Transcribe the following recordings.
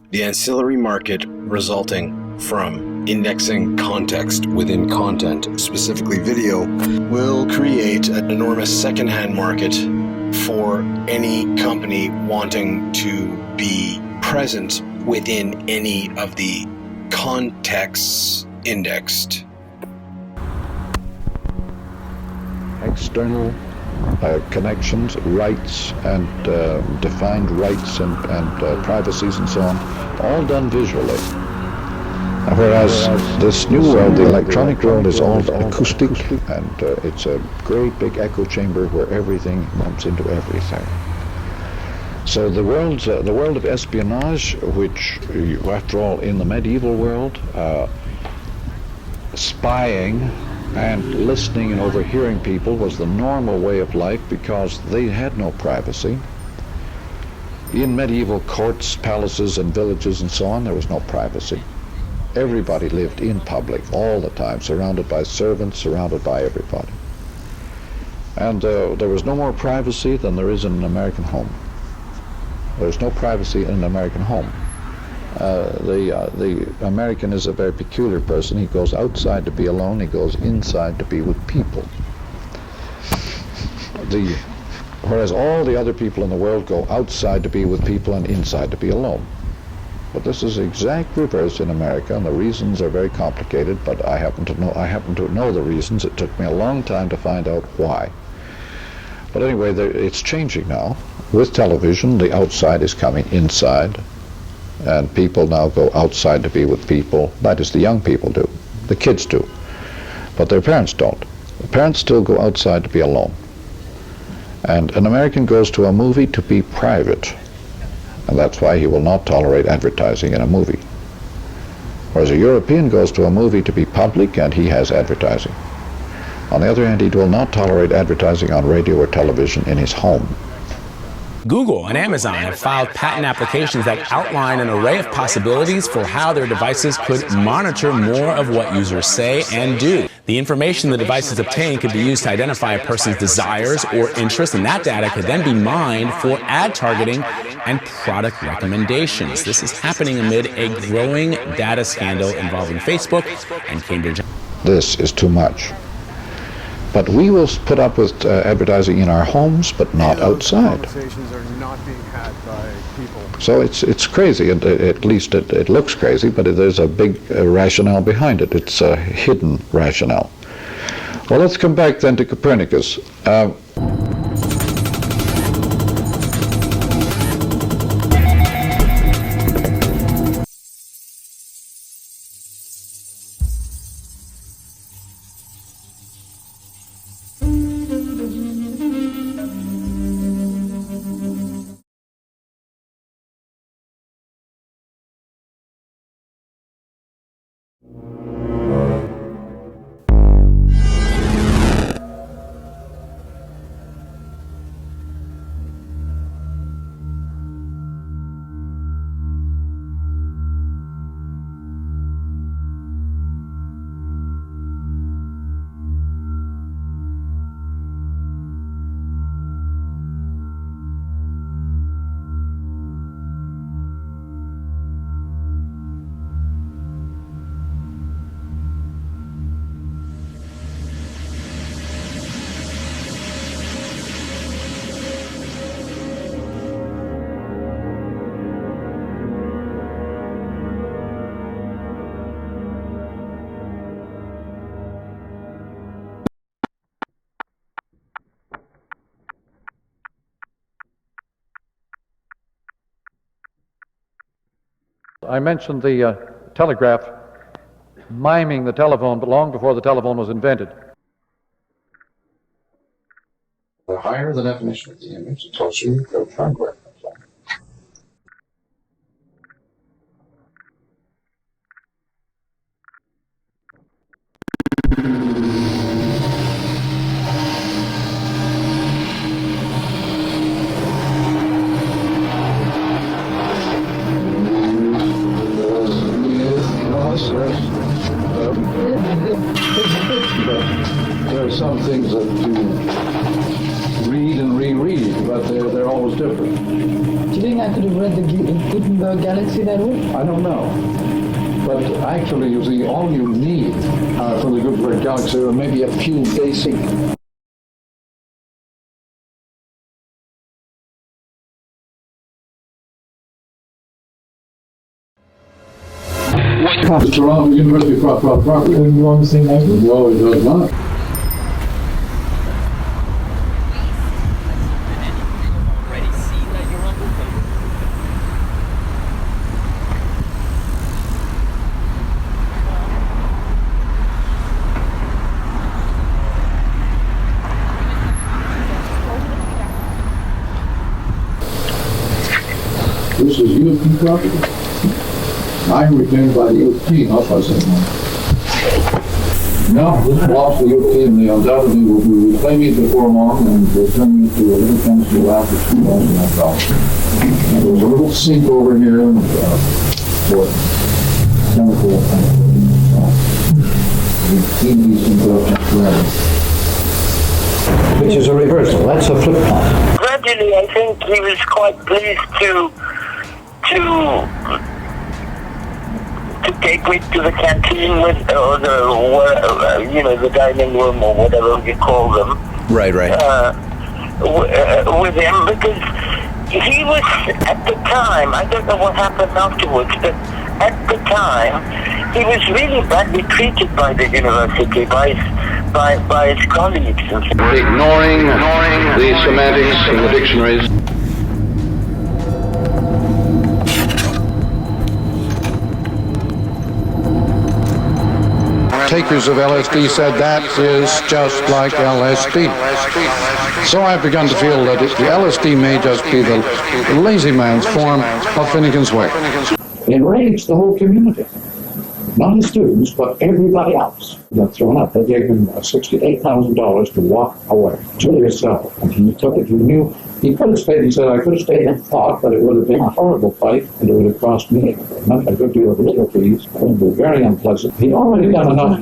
The ancillary market resulting from indexing context within content, specifically video, will create an enormous secondhand market for any company wanting to be present within any of the contexts indexed. External connections, rights, and defined rights and privacies and so on, all done visually. Whereas this new world, the electronic world, is all acoustic, and it's a great big echo chamber where everything bumps into everything. So the world of espionage, which, after all, in the medieval world, spying and listening and overhearing people was the normal way of life because they had no privacy. In medieval courts, palaces, and villages and so on, there was no privacy. Everybody lived in public all the time, surrounded by servants, surrounded by everybody. And there was no more privacy than there is in an American home. There's no privacy in an American home. The American is a very peculiar person. He goes outside to be alone. He goes inside to be with people. Whereas all the other people in the world go outside to be with people and inside to be alone. But this is the exact reverse in America, and the reasons are very complicated. But I happen to know the reasons. It took me a long time to find out why. But anyway, it's changing now. With television, the outside is coming inside. And people now go outside to be with people. That is, the young people do. The kids do. But their parents don't. The parents still go outside to be alone. And an American goes to a movie to be private. And that's why he will not tolerate advertising in a movie. Whereas a European goes to a movie to be public, and he has advertising. On the other hand, he will not tolerate advertising on radio or television in his home. Google and Amazon have filed patent applications that outline an array of possibilities for how their devices could monitor more of what users say and do. The information the devices obtain could be used to identify a person's desires or interests, and that data could then be mined for ad targeting and product recommendations. This is happening amid a growing data scandal involving Facebook and Cambridge. This is too much. But we will put up with advertising in our homes, but not outside. Conversations are not being had by people. So it's crazy, and at least it looks crazy, but there's a big rationale behind it. It's a hidden rationale. Well, let's come back then to Copernicus. I mentioned the telegraph miming the telephone, but long before the telephone was invented. The higher the definition of the image, the closer you go to hardware. There are some things that you read and reread, but they're always different. Do you think I could have read the Gutenberg galaxy that way? I don't know. But actually, you see, all you need for the Gutenberg galaxy are maybe a few basic. Toronto University property. Would you want to say that? No, it does not. This is U of T property. I'm retained by the U of T, not by someone. No, this belongs to the U of T, and they undoubtedly will be reclaiming it before long, and will turn it into a little chemistry lab for $2,000. And there's a little sink over here for chemical we clean these things up forever. Which is a reversal. That's a flip flop. Gradually, I think he was quite pleased to take me to the canteen with, or the dining room or whatever you call them. Right. With him, because he was at the time. I don't know what happened afterwards, but at the time he was really badly treated by the university, by his colleagues. Ignoring the semantics in the dictionaries. Takers of LSD said that is just like LSD. So I've begun to feel that the LSD may just be the lazy man's form of Finnegan's Wake. It enraged the whole community. Not his students, but everybody else. He got thrown out. They gave him $68,000 to walk away to himself. And he took it. He knew he could have stayed. He said, I could have stayed and fought, but it would have been a horrible fight, and it would have cost me a good deal of legal fees. It would be very unpleasant. He'd already done enough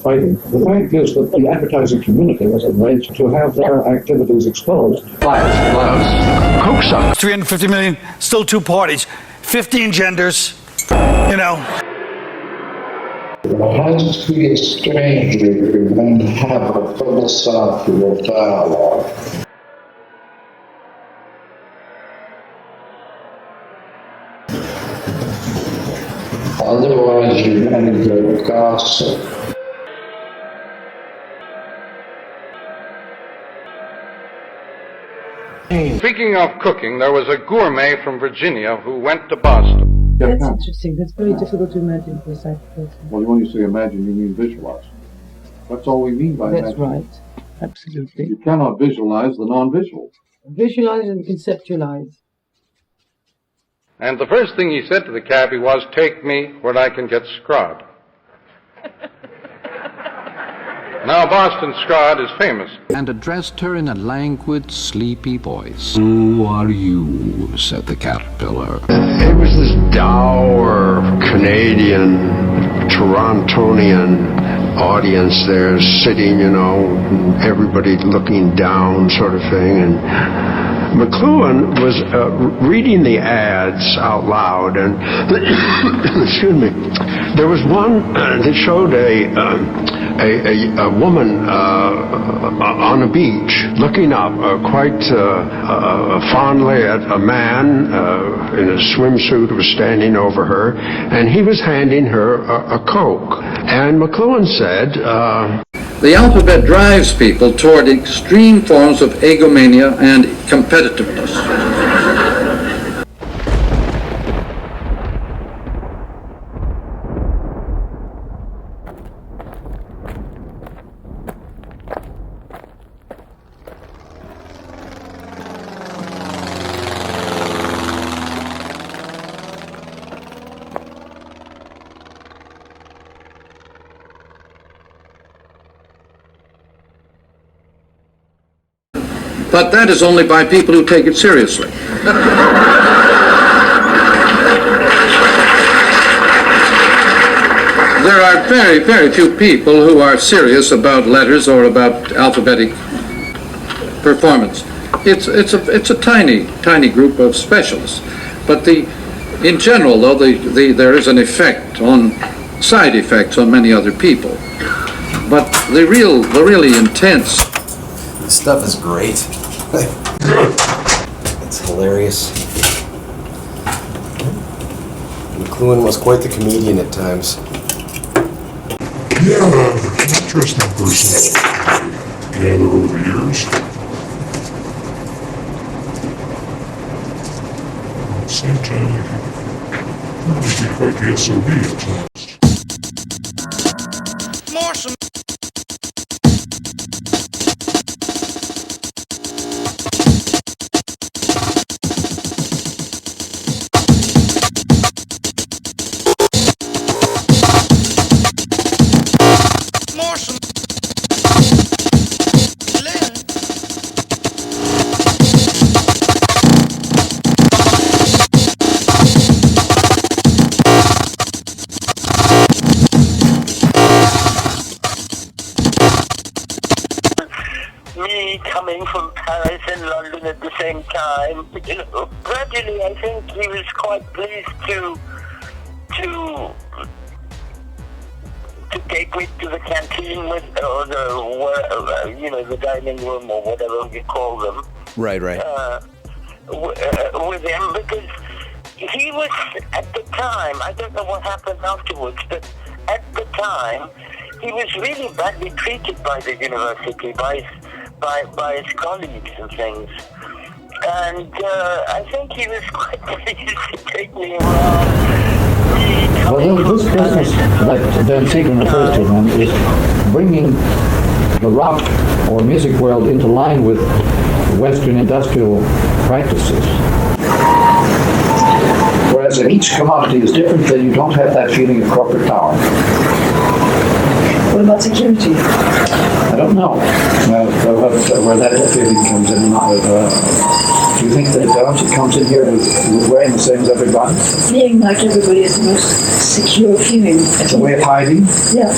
fighting. The fact is that the advertising community was enraged to have their activities exposed. Coke suck. 350 million, still two parties, 15 genders, you know. It has to be a stranger and have a philosophical dialogue. Otherwise, you're going to go gossip. Speaking of cooking, there was a gourmet from Virginia who went to Boston. That's interesting. That's very difficult to imagine for a sighted person. Well, when you say imagine, you mean visualize. That's all we mean by That's imagine. right. Absolutely. You cannot visualize the non-visual. Visualize and conceptualize. And the first thing he said to the cabbie was, take me where I can get scrod. Now Boston scrod is famous. And addressed her in a languid, sleepy voice. Who are you? Said the caterpillar. It was this dour Canadian, Torontonian audience there sitting, everybody looking down sort of thing. And McLuhan was reading the ads out loud, and excuse me, there was one that showed a woman on a beach looking up quite fondly at a man in a swimsuit who was standing over her, and he was handing her a Coke. And McLuhan said, the alphabet drives people toward extreme forms of egomania and competitiveness. But that is only by people who take it seriously. There are very, very few people who are serious about letters or about alphabetic performance. It's a tiny group of specialists. But the In general, though, there is an effect side effects on many other people. But the really intense. This stuff is great. It's hilarious. McLuhan was quite the comedian at times. Yeah, interesting person. Gathered over years. At the same time, he can be quite the SOB at times. Marshall. Me coming from Paris and London at the same time, you know, gradually I think he was quite pleased to take me to the canteen with, or the dining room or whatever you call them. Right. With him, because he was at the time, I don't know what happened afterwards, but at the time he was really badly treated by the university, by his colleagues and things. And I think he was quite pleased to take me around. Well, this business that Dan Seegan refers to then is bringing the rock or music world into line with Western industrial practices. Whereas if each commodity is different, then you don't have that feeling of corporate power. What about security? I don't know where that feeling comes in. Do you think that it comes in here with wearing the same as everybody? Feeling like everybody is the most secure feeling. It's a way of hiding? Yeah.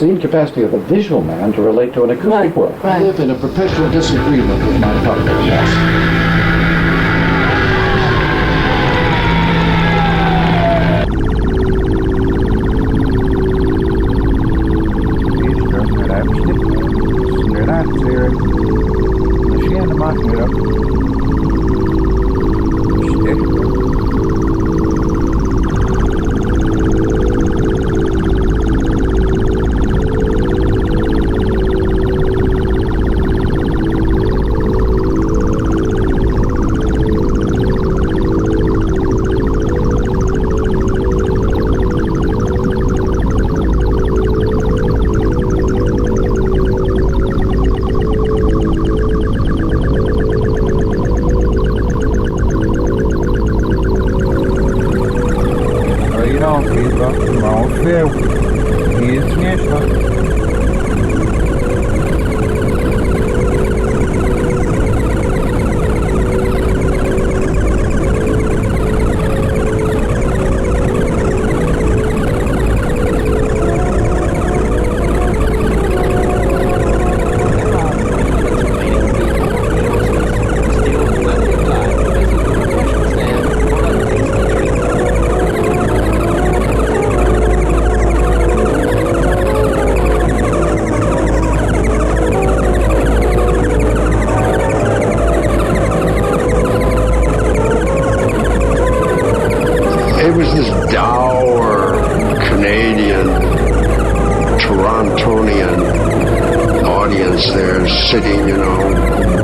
The incapacity of a visual man to relate to an acoustic world. I live in a perpetual disagreement with my public. Yes. Sitting,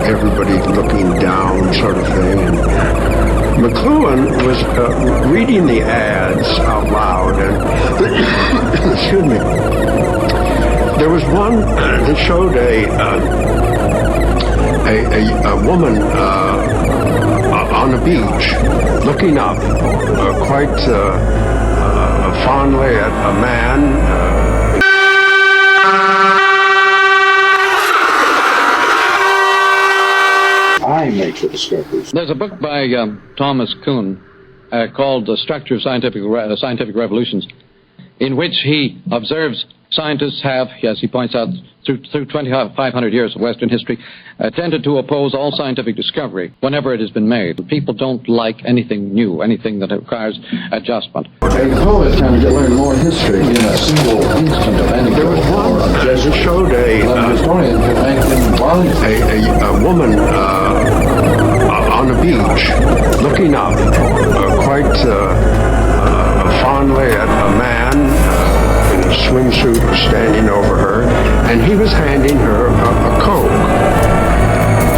everybody looking down sort of thing. And McLuhan was reading the ads out loud, and excuse me, there was one that showed a woman on a beach looking up quite fondly at a man. I make the discoveries. There's a book by Thomas Kuhn called The Structure of Scientific Revolutions, in which he observes Scientists have, as he points out, through 2,500 years of Western history, tended to oppose all scientific discovery whenever it has been made. People don't like anything new, anything that requires adjustment. A poet can learn more history in a single instant of any. There was one that showed a historian can make a woman on a beach looking up quite fondly at a man in a swimsuit was standing over her, and he was handing her a Coke.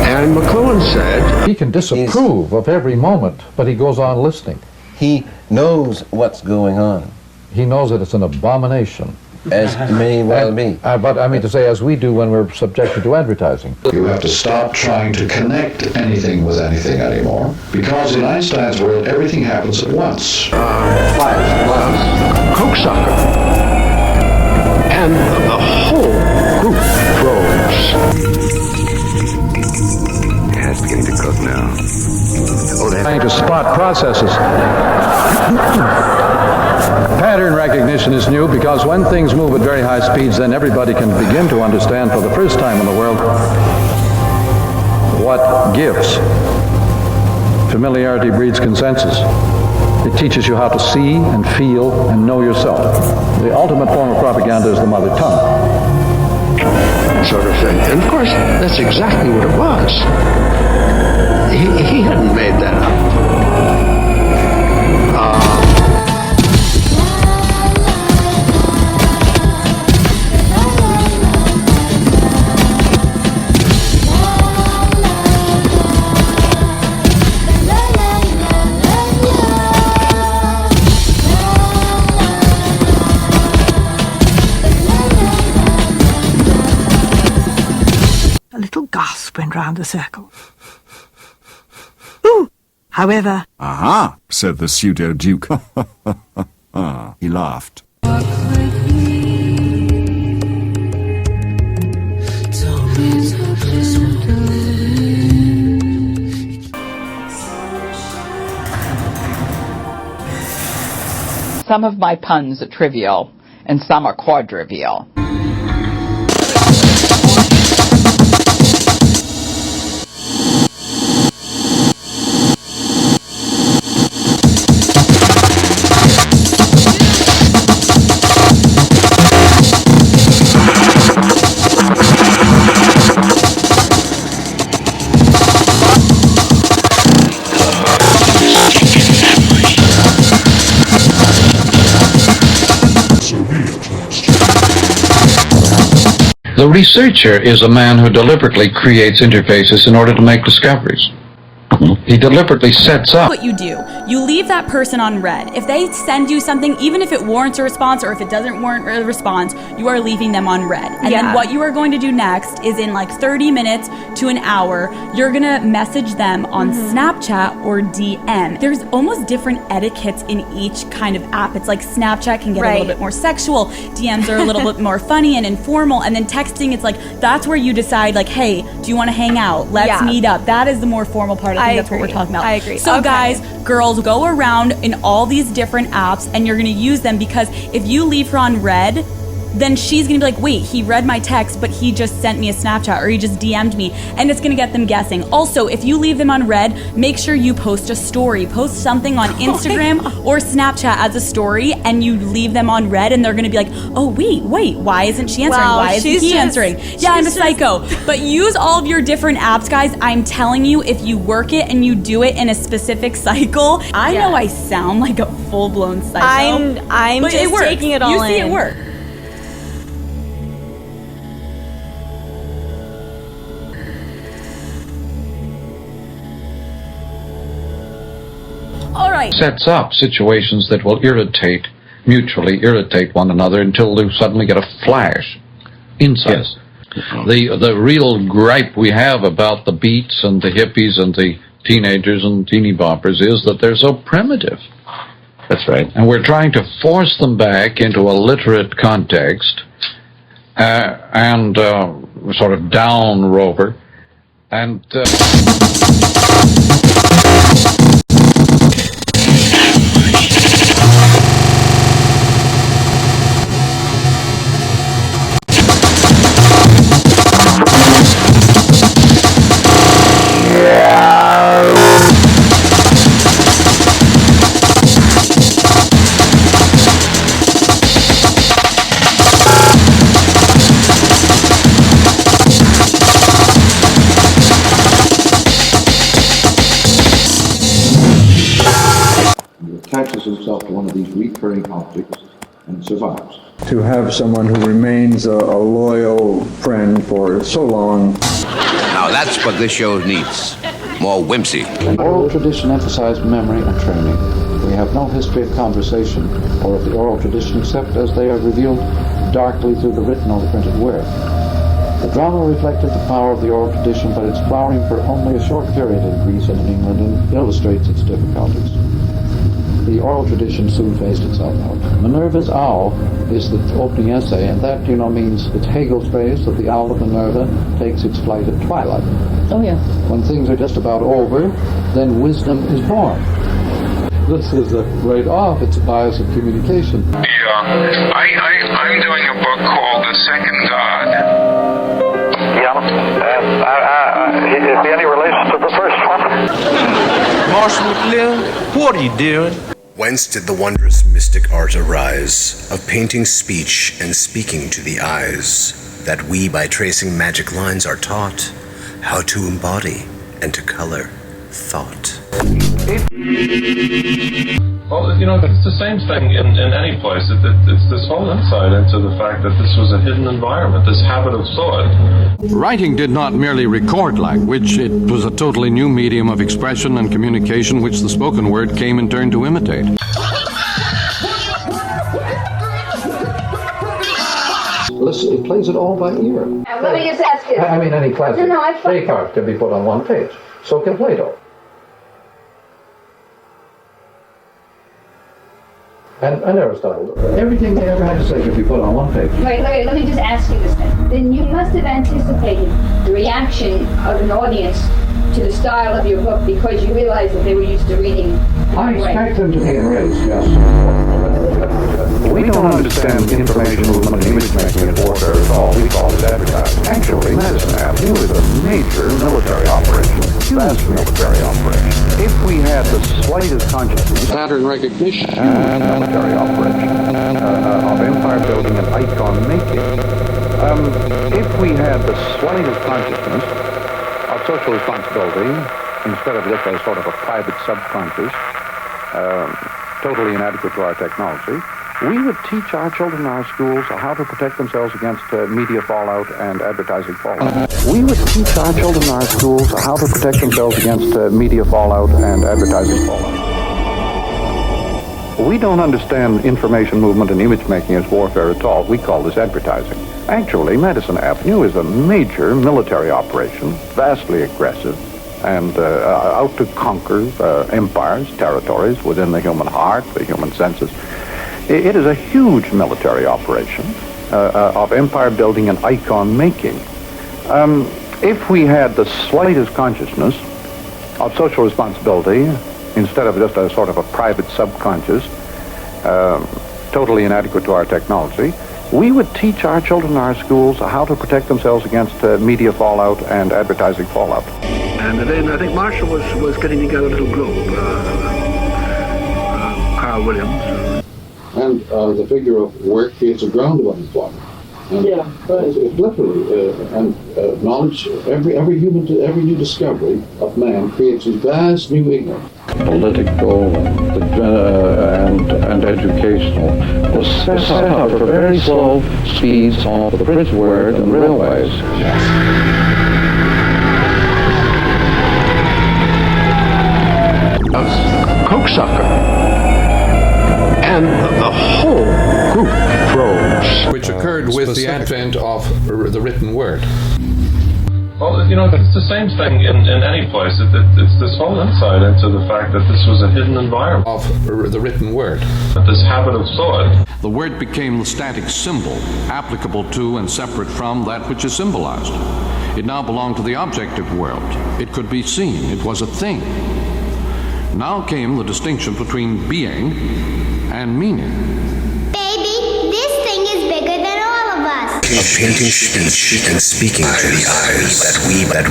And McLuhan said, he can disapprove of every moment, but he goes on listening. He knows what's going on. He knows that it's an abomination. As may well be. But I mean to say, as we do when we're subjected to advertising. You have to stop trying to connect anything with anything anymore, because in Einstein's world, everything happens at once. Coke sucker. And the whole group froze. Yeah, it's beginning to cook now. Trying to spot processes. Pattern recognition is new because when things move at very high speeds, then everybody can begin to understand for the first time in the world what gives. Familiarity breeds consensus. It teaches you how to see and feel and know yourself. The ultimate form of propaganda is the mother tongue. Sort of thing. And of course, that's exactly what it was. He hadn't made that up. A little gasp went round the circle. Ooh! However... Aha, said the pseudo-duke. He laughed. Some of my puns are trivial, and some are quadrivial. The researcher is a man who deliberately creates interfaces in order to make discoveries. He deliberately sets up. What you do, you leave that person on red. If they send you something, even if it warrants a response or if it doesn't warrant a response, you are leaving them on red. And then what you are going to do next is in like 30 minutes to an hour, you're gonna message them on Snapchat or DM. There's almost different etiquettes in each kind of app. It's like Snapchat can get a little bit more sexual, DMs are a little bit more funny and informal, and then texting, it's like, that's where you decide like, hey, do you wanna hang out? Let's meet up. That is the more formal part. I think that's what we're talking about. I agree. So guys, girls, go around in all these different apps and you're gonna use them, because if you leave her on red, then she's gonna be like, wait, he read my text, but he just sent me a Snapchat or he just DM'd me, and it's gonna get them guessing. Also, if you leave them on red, make sure you post a story. Post something on Instagram or Snapchat as a story, and you leave them on red, and they're gonna be like, oh, wait, why isn't she answering? Why isn't he answering? Yeah, I'm a psycho. But use all of your different apps, guys. I'm telling you, if you work it and you do it in a specific cycle, I know I sound like a full-blown psycho. I'm but just taking it all in. You see in. it work. All right. Sets up situations that will mutually irritate one another until they suddenly get a flash. Insight. Yes. The real gripe we have about the beats and the hippies and the teenagers and teeny boppers is that they're so primitive. That's right. And we're trying to force them back into a literate context and sort of down rover. And attaches himself to one of these recurring objects and survives. To have someone who remains a loyal friend for so long. Now that's what this show needs. More whimsy. Oral tradition emphasized memory and training. We have no history of conversation or of the oral tradition except as they are revealed darkly through the written or the printed word. The drama reflected the power of the oral tradition, but its flowering for only a short period in Greece and in England and illustrates its difficulties. The oral tradition soon phased itself out. Minerva's owl is the opening essay, and that, means it's Hegel's phrase that the owl of Minerva takes its flight at twilight. Oh, yeah. When things are just about over, then wisdom is born. This is right off, it's a bias of communication. Yeah, I'm doing a book called The Second God. Yeah, is there any relation to the first one? Marshal McLuhan, what are you doing? Whence did the wondrous mystic art arise of painting speech and speaking to the eyes, that we by tracing magic lines are taught how to embody and to color thought? Well, it's the same thing in any place. It's this whole insight into the fact that this was a hidden environment, this habit of thought. Writing did not merely record language, it was a totally new medium of expression and communication which the spoken word came in turn to imitate. Listen, it plays it all by ear. Let me just ask you. Any classic No, Descartes can be put on one page. So can Plato. And Aristotle. Everything they ever had to say could be put on one page. Wait, let me just ask you this then. Then you must have anticipated the reaction of an audience to the style of your book because you realized that they were used to reading. I expect them to be enraged, yes. We don't understand information movement and image making at warfare at all. We call it advertising. Actually, Madison Avenue is a major military operation. Vast military operation. If we had the slightest consciousness, pattern recognition, and military operation of empire building and icon making, if we had the slightest consciousness of social responsibility, instead of just a sort of a private subconscious, totally inadequate to our technology, we would teach our children in our schools how to protect themselves against media fallout and advertising fallout. We would teach our children in our schools how to protect themselves against media fallout and advertising fallout. We don't understand information movement and image making as warfare at all. We call this advertising. Actually, Madison Avenue is a major military operation, vastly aggressive, and out to conquer empires, territories within the human heart, the human senses. It is a huge military operation of empire building and icon making. If we had the slightest consciousness of social responsibility, instead of just a sort of a private subconscious, totally inadequate to our technology, we would teach our children in our schools how to protect themselves against media fallout and advertising fallout. And then I think Marshall was getting together a little group, Carl Williams. And the figure of work creates a ground of unemployment. And it's literally, and knowledge, every new discovery of man creates a vast new ignorance. Political and educational was set up for very slow speeds on the printed word and railways. Cokesucker. And the whole group froze. Which occurred with the advent of the written word. Well, it's the same thing in any place. It's this whole insight into the fact that this was a hidden environment. Of the written word. This habit of thought. The word became the static symbol, applicable to and separate from that which is symbolized. It now belonged to the objective world. It could be seen. It was a thing. Now came the distinction between being and meaning. Baby, this thing is bigger than all of us. Of painting speech and speaking to the eyes, that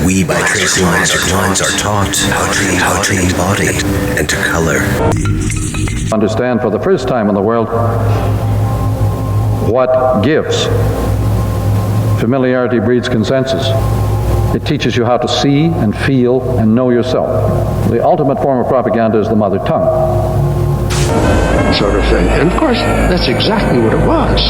we by tracing magic lines are taught how to embody and to color. Understand for the first time in the world what gives. Familiarity breeds consensus. It teaches you how to see and feel and know yourself. The ultimate form of propaganda is the mother tongue. sort of thing. And of course, that's exactly what it was.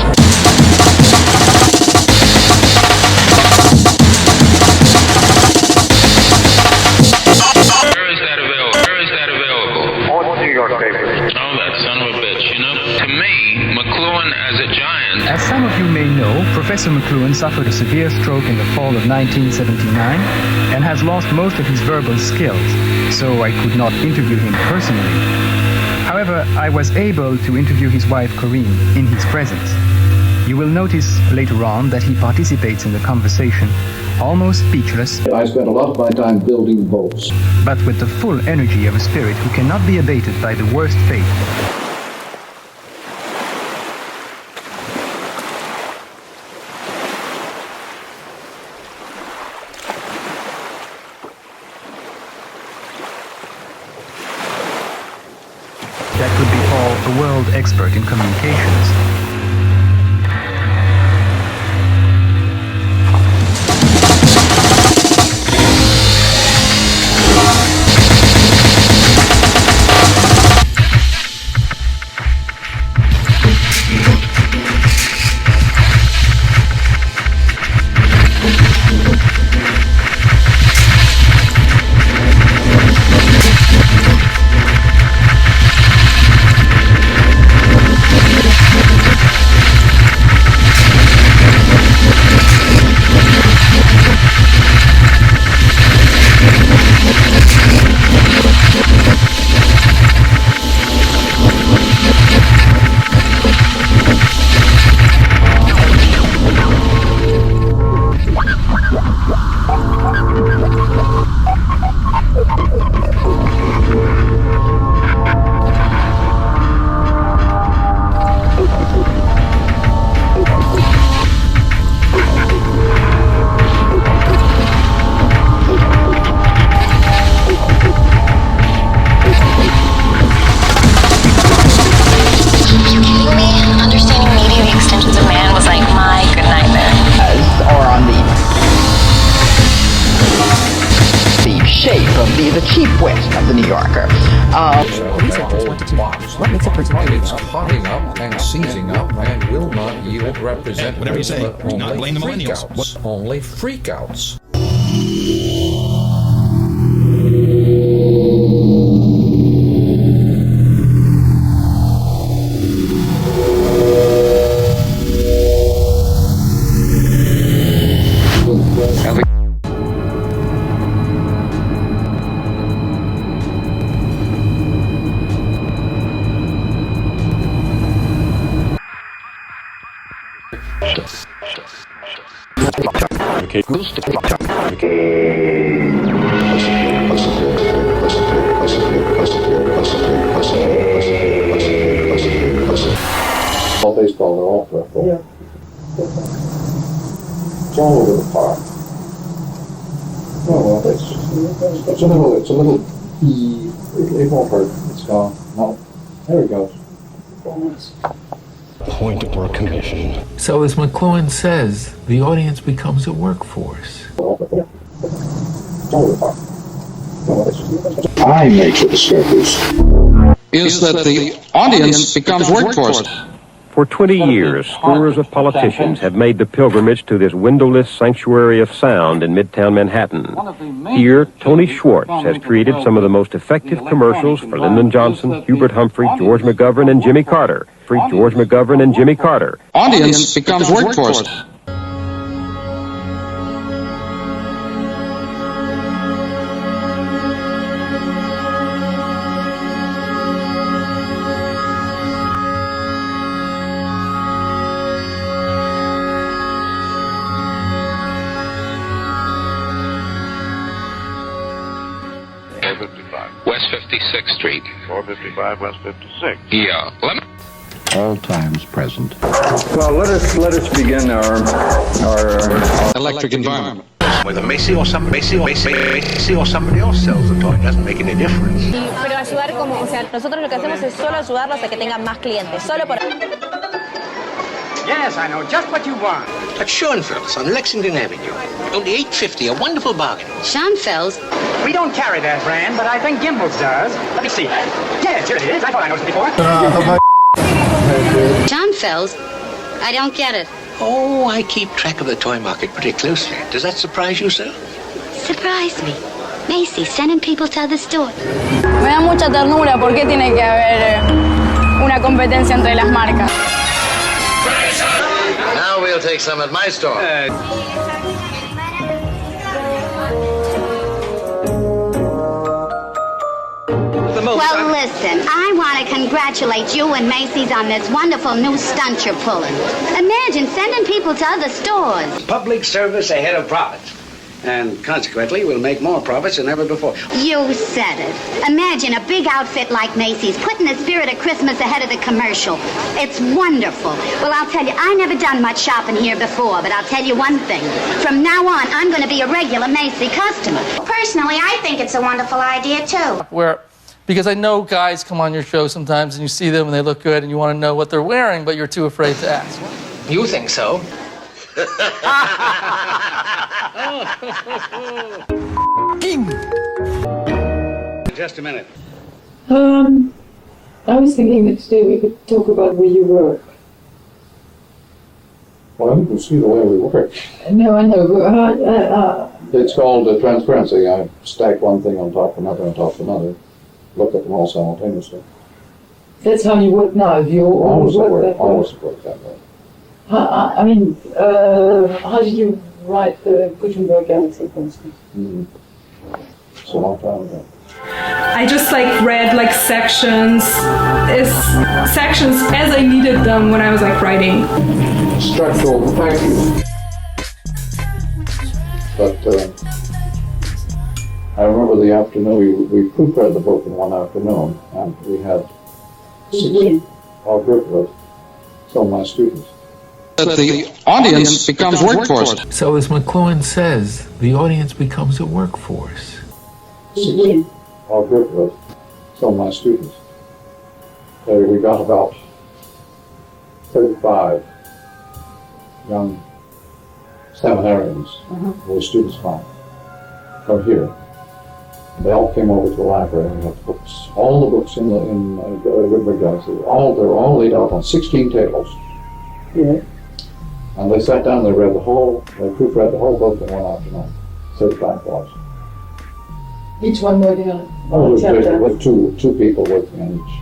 Where is that available? All New York papers. Oh, that son of a bitch, you know? To me, McLuhan as a giant... As some of you may know, Professor McLuhan suffered a severe stroke in the fall of 1979 and has lost most of his verbal skills, so I could not interview him personally. However, I was able to interview his wife Corinne in his presence. You will notice later on that he participates in the conversation, almost speechless. I spent a lot of my time building boats. But with the full energy of a spirit who cannot be abated by the worst fate. That would be called a world expert in communications. The cheap west of the New Yorker. What makes a person it's potting up and seizing up and will not yield representative. Whatever you say, do not blame the millennials. Only freakouts. All baseball, they're all purple. Yeah. It's all over the park. Oh well, it's a little it won't hurt. It's gone. No. There it goes. Point or commission. So as McLuhan says, the audience becomes a workforce. I make the discoveries. Is that the audience becomes workforce. For 20 years, scores of politicians have made the pilgrimage to this windowless sanctuary of sound in Midtown Manhattan. Here, Tony Schwartz has created some of the most effective commercials for Lyndon Johnson, Hubert Humphrey, George McGovern, and Jimmy Carter. Audience becomes workforce. West 56th Street. 455 West 56. Yeah. All times present. Well, let us begin our electric environment. Whether Macy or somebody else sells the toy doesn't make any difference. Pero ayudar como, o sea, nosotros lo que hacemos es solo ayudarlos a que tengan más clientes, solo por. Yes, I know just what you want. At Schoenfeld's on Lexington Avenue. Only $8.50, a wonderful bargain. Schoenfeld's? We don't carry that brand, but I think Gimbals does. Let me see. Yes, here it is. I thought I noticed it before. John Fells, I don't get it. Oh, I keep track of the toy market pretty closely. Does that surprise you, sir? Surprise me. Macy, sending people to other stores. Me da mucha ternura. ¿Por qué tiene que haber una competencia entre las marcas? Now we'll take some at my store. Well, listen, I want to congratulate you and Macy's on this wonderful new stunt you're pulling. Imagine sending people to other stores. Public service ahead of profits. And consequently, we'll make more profits than ever before. You said it. Imagine a big outfit like Macy's putting the spirit of Christmas ahead of the commercial. It's wonderful. Well, I'll tell you, I never done much shopping here before, but I'll tell you one thing. From now on, I'm going to be a regular Macy customer. Personally, I think it's a wonderful idea, too. Because I know guys come on your show sometimes and you see them and they look good and you want to know what they're wearing, but you're too afraid to ask. You think so? Just a minute. I was thinking that today we could talk about where you work. Well, you can see the way we work. No, I know. It's called transparency. I stack one thing on top of another on top of another. Look at them all simultaneously. That's how you work now. You always work that way. I mean, how did you write the Gutenberg Galaxy, for instance? It's a long time ago. I just read sections as I needed them when I was writing. Structural, thank you. But I remember the afternoon, we proofread the book in one afternoon, and we had our group of some of my students. That the audience becomes workforce. So as McLuhan says, the audience becomes a workforce. Our group of some of my students. We got about 35 young seminarians who were students from here. They all came over to the library and had books. All the books in Gutenberg Galaxy, they're all laid out on 16 tables. Yeah. And they sat down, they proofread the whole book in one afternoon. 35 boys. Each one working on it? Chapter? With two people working on each.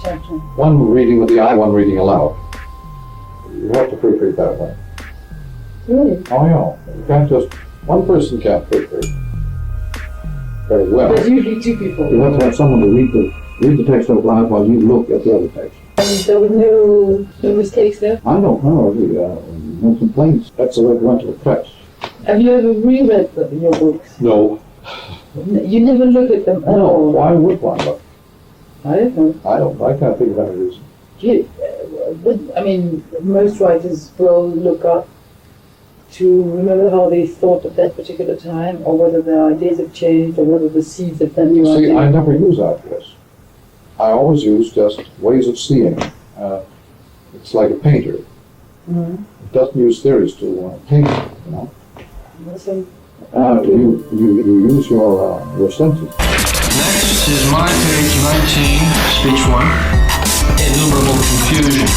Chapter. One reading with the eye, one reading aloud. You have to proofread that way. Really? Oh, yeah. You can't one person can't proofread very well. But usually two people. You have to have someone to read the text out loud while you look at the other text. And there were no mistakes there? I don't know. No complaints. That's the way it went to the press. Have you ever reread your books? No. You never look at them at all? Why would one look? I don't know. I can't think of any reason. Most writers will look up to remember how they thought at that particular time, or whether their ideas have changed, or whether the seeds of that new idea. See, I never use ideas. I always use just ways of seeing. It's like a painter. It doesn't use theories to paint, you know. You use your senses. Next is my page 19, speech 1, innumerable confusion.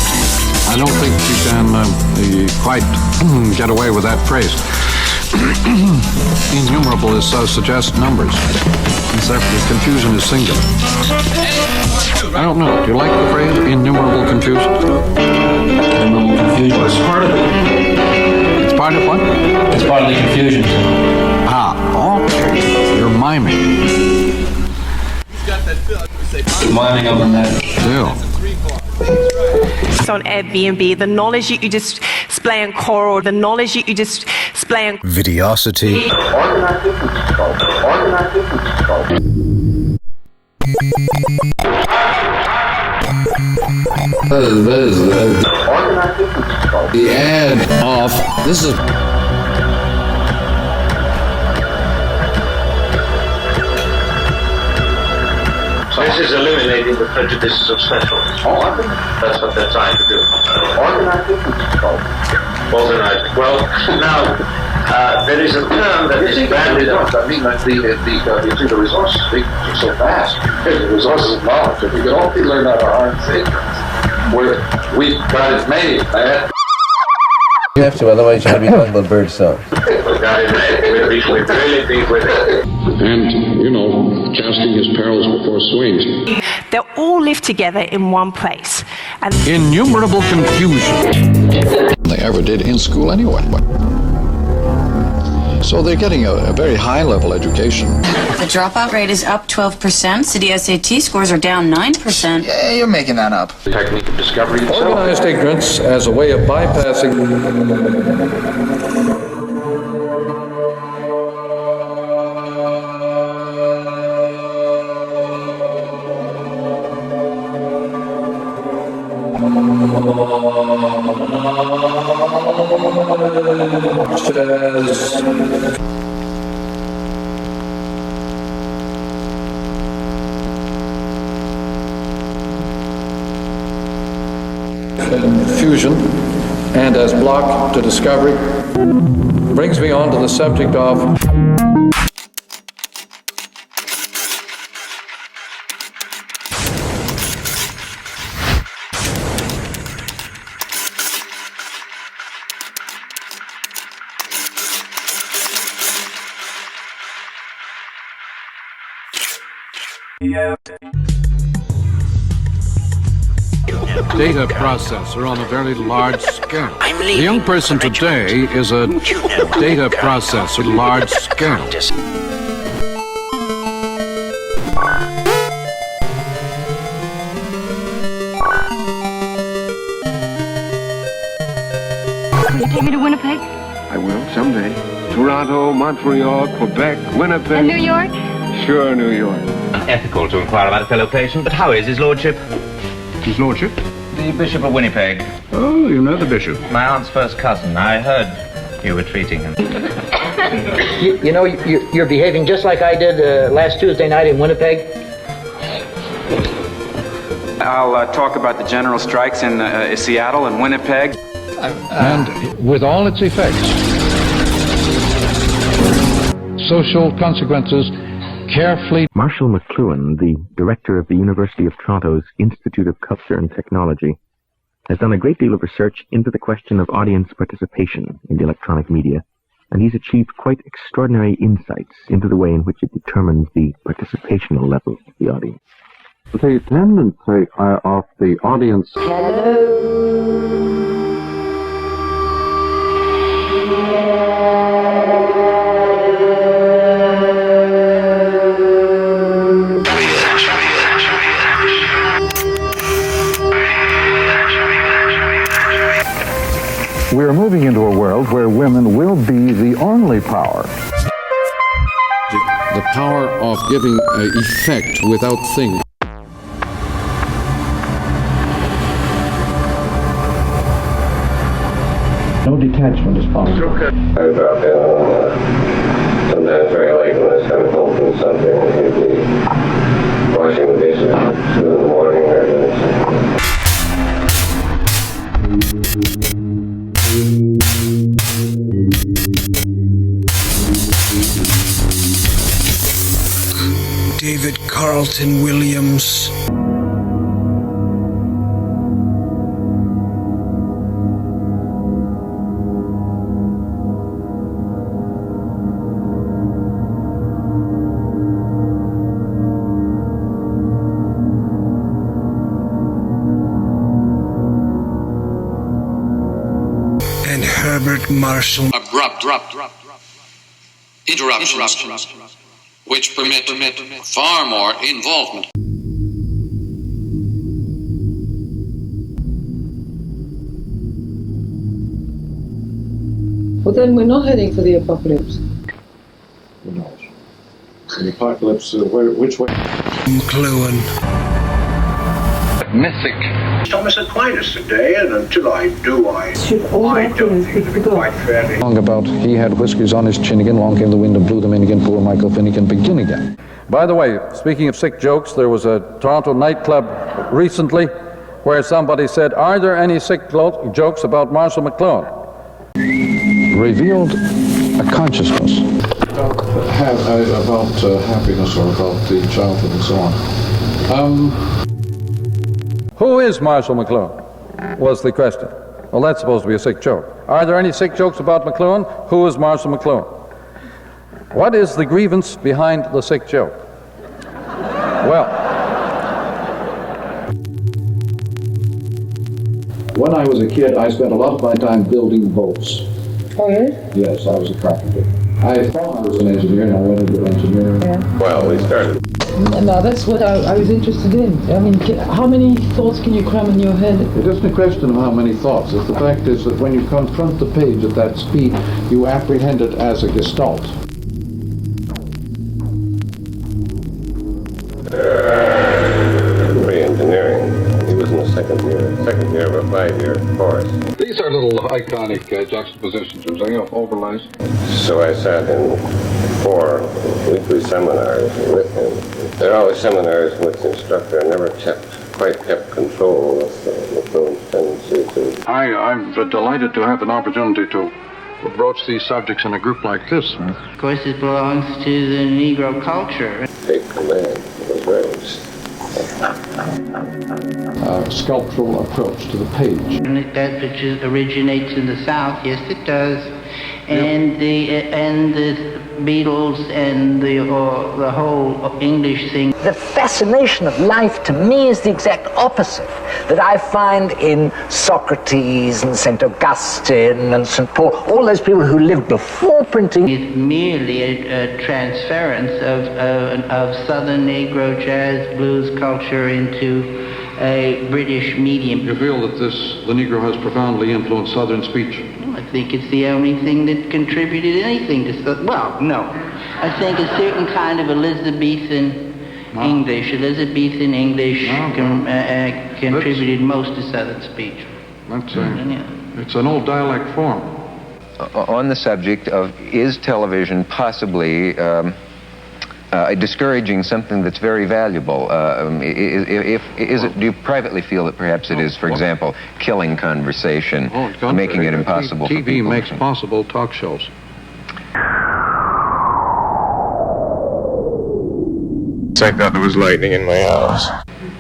I don't think you can quite get away with that phrase. Innumerable is so suggests numbers. Except the confusion is singular. I don't know. Do you like the phrase innumerable confusion? Innumerable confusion. Well, it's part of it. It's part of what? It's part of the confusion. Okay. You're miming. Miming on that. Yeah. On Airbnb, the knowledge you display on Coral, the knowledge you display on Videosity. The ad off. This is. This is eliminating the prejudices of specialists. Oh, I think that's what they're trying to do. organizing is called. Organizing. Well, now, there is a term that is banded up. I mean, like the resources are so vast. The resources of knowledge. If we could all learn how to harness it, we've got it made, man. You have to, otherwise you're going to be talking about bird song. We got it made. We're really deep with it. And, you know, casting his pearls before swings. They all live together in one place. And Innumerable confusion. They ever did in school anyway. So they're getting a very high-level education. The dropout rate is up 12%. City SAT scores are down 9%. Yeah, you're making that up. The technique of discovery itself. Organized ignorance as a way of bypassing confusion and as block to discovery brings me on to the subject of data processor on a very large scale. The young person today is a data processor large scale. Can you take me to Winnipeg? I will someday. Toronto, Montreal, Quebec, Winnipeg. And New York? Sure, New York. Unethical to inquire about a fellow patient, but how is his lordship? His lordship? The Bishop of Winnipeg. Oh, you know the bishop. My aunt's first cousin. I heard you were treating him. You know, you're behaving just like I did last Tuesday night in Winnipeg. I'll talk about the general strikes in Seattle and Winnipeg. and with all its effects, social consequences carefully. Marshall McLuhan, the director of the University of Toronto's Institute of Culture and Technology, has done a great deal of research into the question of audience participation in the electronic media, and he's achieved quite extraordinary insights into the way in which it determines the participational level of the audience. The tendency of the audience. We are moving into a world where women will be the only power. The power of giving effect without thinking. No detachment is possible. I drop in on sometimes very late when it's coming home from something, usually washing the dishes at 2 in the morning or David Carlton Williams. And Herbert Marshall. Abrupt interruptions, which permit far more involvement. Well, then we're not heading for the apocalypse. Who knows? The apocalypse, which way? McLuhan. mythic. Thomas Aquinas today, and until I do, I don't think it's quite fairly. Long about he had whiskers on his chin again, long came the wind and blew them in again, poor Michael Finnegan begin again. By the way, speaking of sick jokes, there was a Toronto nightclub recently where somebody said, "Are there any sick jokes about Marshall McLuhan?" Revealed a consciousness about happiness or about the childhood and so on. Who is Marshall McLuhan? Was the question. Well, that's supposed to be a sick joke. Are there any sick jokes about McLuhan? Who is Marshall McLuhan? What is the grievance behind the sick joke? Well, when I was a kid, I spent a lot of my time building boats. Oh, yes? Yes, I was a carpenter. I thought I was an engineer, and I went into engineering. Yeah. Well, we started. No, that's what I was interested in. I mean, how many thoughts can you cram in your head? It isn't a question of how many thoughts. The fact is that when you confront the page at that speed, you apprehend it as a gestalt. Re-engineering. He was in the second year of a 5-year course. These are little iconic juxtapositions, overlays. So I sat in 4 weekly seminars with him. There are always seminars in which the instructor never quite kept control of McLuhan's tendency to... I'm delighted to have an opportunity to broach these subjects in a group like this. Of course, it belongs to the Negro culture. take command. It was very sculptural approach to the page. That which originates in the South, yes, it does. And the Beatles and the whole English thing. The fascination of life to me is the exact opposite that I find in Socrates and St. Augustine and St. Paul, all those people who lived before printing. It's merely a transference of Southern Negro jazz blues culture into a British medium. You feel that the Negro has profoundly influenced Southern speech? I think it's the only thing that contributed anything to well, no. I think a certain kind of Elizabethan English contributed most to Southern speech. It's an old dialect form. On the subject of is television possibly discouraging something that's very valuable? Do you privately feel that perhaps it is, for example, killing conversation, making it impossible for people? TV makes possible talk shows. I thought there was lightning in my house.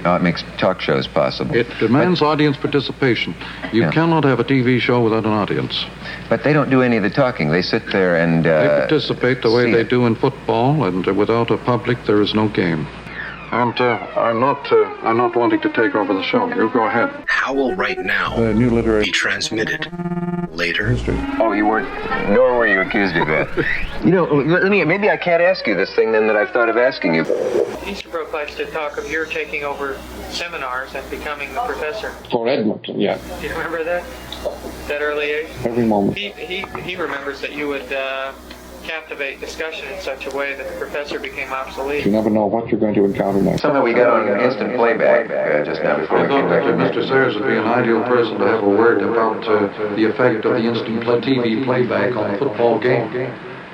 It makes talk shows possible. It demands audience participation. You cannot have a TV show without an audience. But they don't do any of the talking. They sit there and they participate the way they do in football, and without a public, there is no game. And I'm not wanting to take over the show. You go ahead. How will right now be transmitted later? Oh, you weren't, nor were you accused of that. Maybe I can't ask you this thing then that I've thought of asking you. Easterbrook likes to talk of your taking over seminars and becoming the professor. For Edmonton, yeah. Do you remember that? That early age? Every moment. He remembers that you would captivate discussion in such a way that the professor became obsolete. You never know what you're going to encounter next. Somehow we got on instant playback just now before we came back. I thought that Mr. Sayers would be an ideal person to have a word about the effect of the instant TV playback on a football game.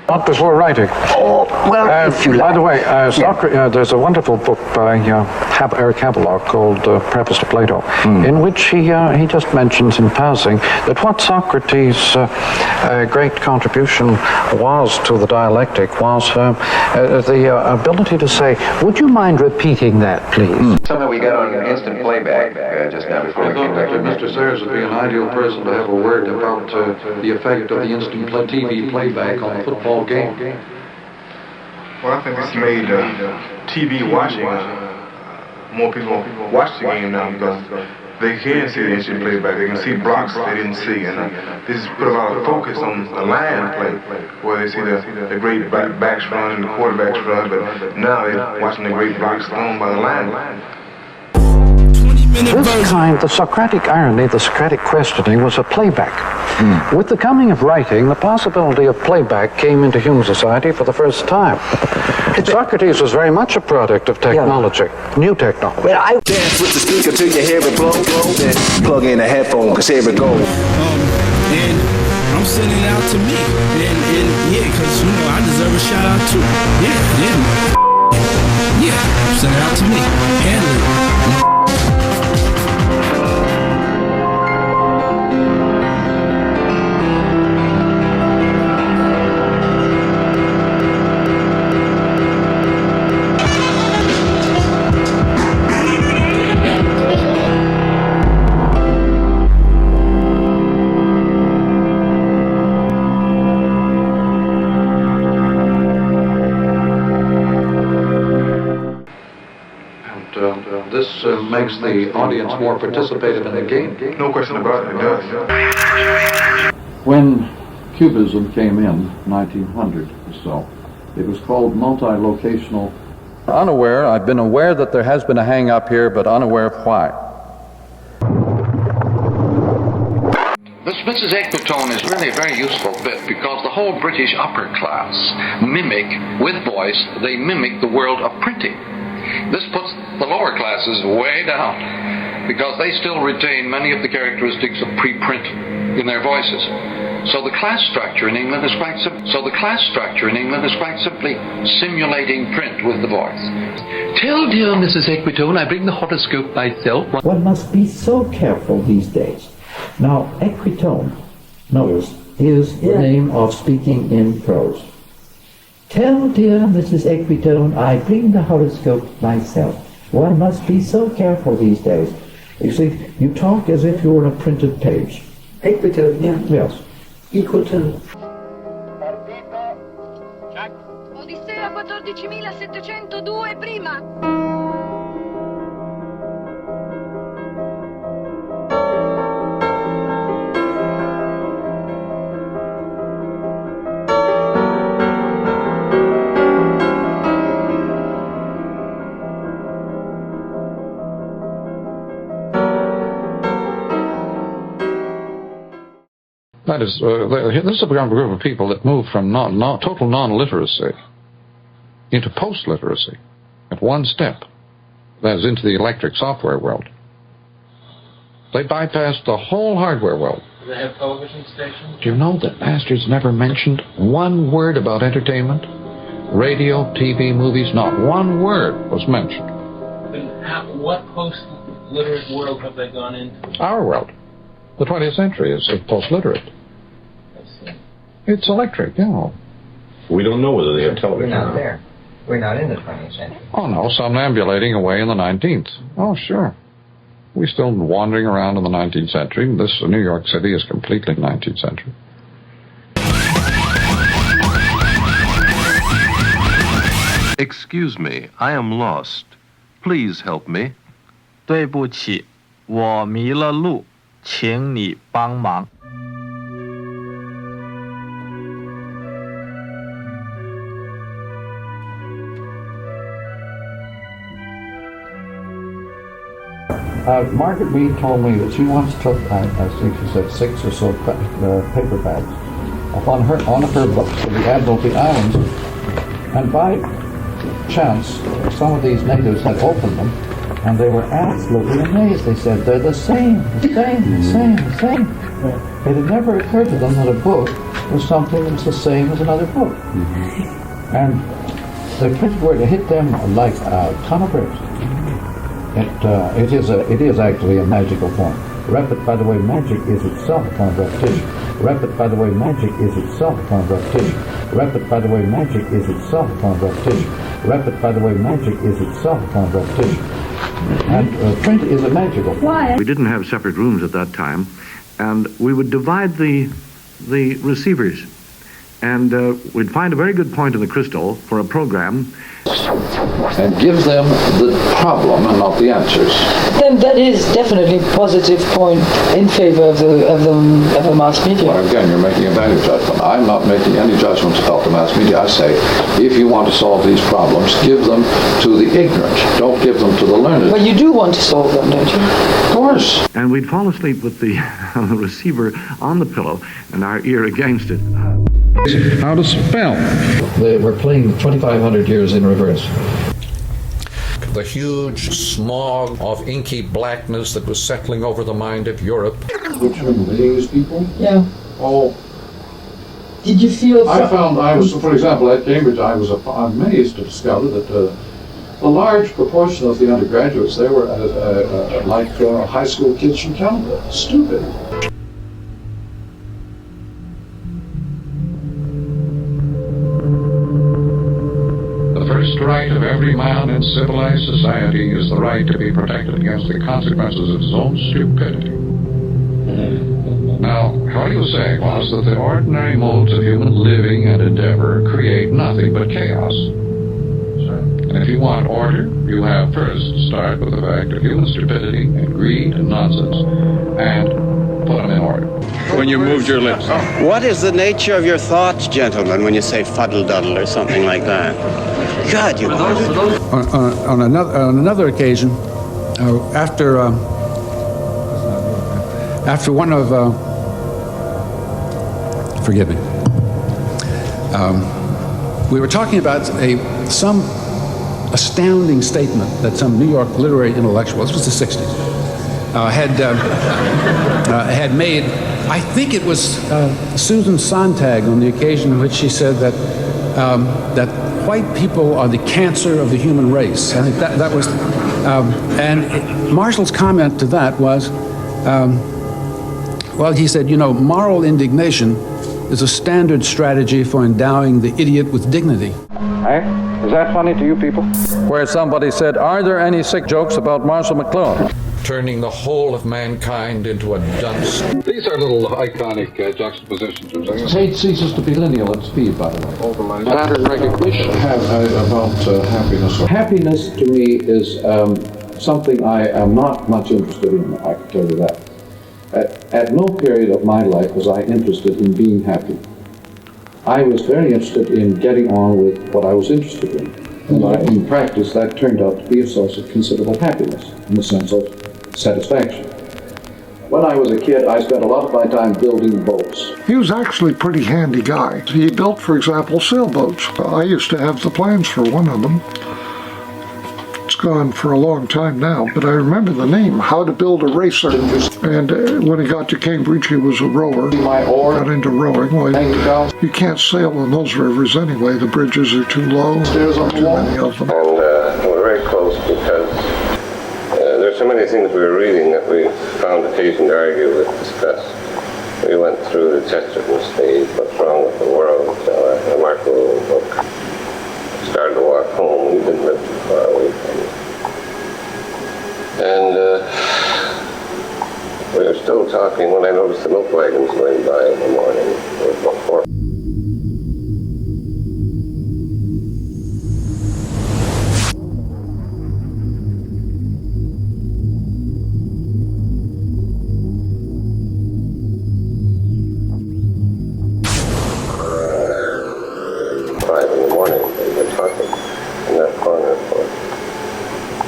Not before writing. Oh, well, if you like. By the way, there's a wonderful book by Eric Havelock called Preface to Plato, in which he just mentions in passing that what Socrates' great contribution was to the dialectic was the ability to say, would you mind repeating that, please? Somehow we got on instant playback just now before we came back. I thought that Mr. Sayers would be an ideal person to have a word about the effect of the instant TV playback on a football game. Well, I think it's made TV watching, more people watch the game now because they can see the instant playback. They can see blocks they didn't see, and this has put a lot of focus on the line play, where they see the great backs run and the quarterbacks run, but now they're watching the great blocks thrown by the line. This kind, the Socratic irony, the Socratic questioning, was a playback. With the coming of writing, the possibility of playback came into human society for the first time. Socrates was very much a product of technology, new technology. Well, I dance with the speaker till you hear it blow, then plug in a headphone, cause here it goes. And I'm sending it out to me. And yeah, cause you know I deserve a shout out too. Yeah, send it out to me. Handle it. This makes the audience more participative in the game. No question about it, it does. When Cubism came in, 1900 or so, it was called multi-locational. Unaware, I've been aware that there has been a hang-up here, but unaware of why. This Mrs. Equitone is really a very useful bit because the whole British upper class mimic, with voice, they mimic the world of printing. This puts the lower classes way down because they still retain many of the characteristics of pre-print in their voices. So the class structure in England is quite simply simulating print with the voice. Tell dear Mrs. Equitone I bring the horoscope myself. One must be so careful these days. Now, Equitone, notice, is the name of speaking in prose. Tell dear Mrs. Equitone I bring the horoscope myself. One must be so careful these days. You see, you talk as if you were on a printed page. Equitone, yeah. Yes. Equitone. Odissea 14702 prima. That is, this is a group of people that move from total non-literacy into post-literacy at one step. That is, into the electric software world. They bypassed the whole hardware world. Do they have television stations? Do you know that bastards never mentioned one word about entertainment? Radio, TV, movies, not one word was mentioned. Then what post-literate world have they gone into? Our world. The 20th century is post-literate. It's electric, you know. We don't know whether they have television. We're not there. We're not in the 20th century. Oh, no, somnambulating away in the 19th. Oh, sure. We're still wandering around in the 19th century. This New York City is completely 19th century. Excuse me, I am lost. Please help me. 对不起，我迷了路，请你帮忙。Margaret Mead told me that she once took, I think she said, 6 or so paper bags on her books to the Admiralty Islands, and by chance, some of these natives had opened them, and they were absolutely amazed. They said, they're the same. It had never occurred to them that a book was something that's the same as another book. And the printed word hit them like a ton of bricks. It is actually a magical form. Rapid, by the way, magic is itself a form of repetition. Rapid, by the way, magic is itself a form of repetition. Rapid, by the way, magic is itself a form of repetition. Rapid, by the way, magic is itself a form of repetition. And print is a magical form. Why? We didn't have separate rooms at that time, and we would divide the receivers. and we'd find a very good point in the crystal for a program. And give them the problem and not the answers. Then that is definitely a positive point in favor of the mass media. Well, again, you're making a value judgment. I'm not making any judgments about the mass media. I say, if you want to solve these problems, give them to the ignorant. Don't give them to the learned. But you do want to solve them, don't you? Of course. And we'd fall asleep with the receiver on the pillow and our ear against it. How to spell. We're playing 2,500 years in reverse. The huge smog of inky blackness that was settling over the mind of Europe. Which these people? Yeah. Oh. Did you feel... I was, for example, at Cambridge, I was amazed to discover that a large proportion of the undergraduates, they were like high school kids from Canada. Stupid. The first right of every man in civilized society is the right to be protected against the consequences of his own stupidity. Now, what he was saying was that the ordinary modes of human living and endeavor create nothing but chaos. And if you want order, you have first to start with the fact of human stupidity and greed and nonsense, and put them in order. When you moved your lips. What is the nature of your thoughts, gentlemen, when you say fuddle-duddle or something like that? God, you... On another occasion, after one of... forgive me. We were talking about some astounding statement that some New York literary intellectual, this was the 60s, had made. I think it was Susan Sontag on the occasion in which she said that white people are the cancer of the human race. I think that was, and Marshall's comment to that was, well, he said, you know, moral indignation is a standard strategy for endowing the idiot with dignity. Hey, is that funny to you people? Where somebody said, are there any sick jokes about Marshall McLuhan? Turning the whole of mankind into a dunce. These are little iconic juxtapositions. Hate ceases to be lineal at speed, by the way. Pattern recognition. About happiness. Happiness to me is something I am not much interested in, I can tell you that. At no period of my life was I interested in being happy. I was very interested in getting on with what I was interested in. And in practice, that turned out to be a source of considerable happiness, in the sense of satisfaction. When I was a kid, I spent a lot of my time building boats. He was actually a pretty handy guy. He built, for example, sailboats. I used to have the plans for one of them. It's gone for a long time now, but I remember the name, How to Build a Racer. And when he got to Cambridge, he was a rower. Got into rowing. Well, you can't sail on those rivers anyway. The bridges are too low. There's too many of them. And we're very close because there's so many things we were reading that we found occasion to argue with, discuss. We went through the Chesterton stage, What's Wrong with the World, a Mark Rule book. Started to walk home. We didn't live too far away from it. And we were still talking when I noticed the milk wagons going by in the morning. It was about 4.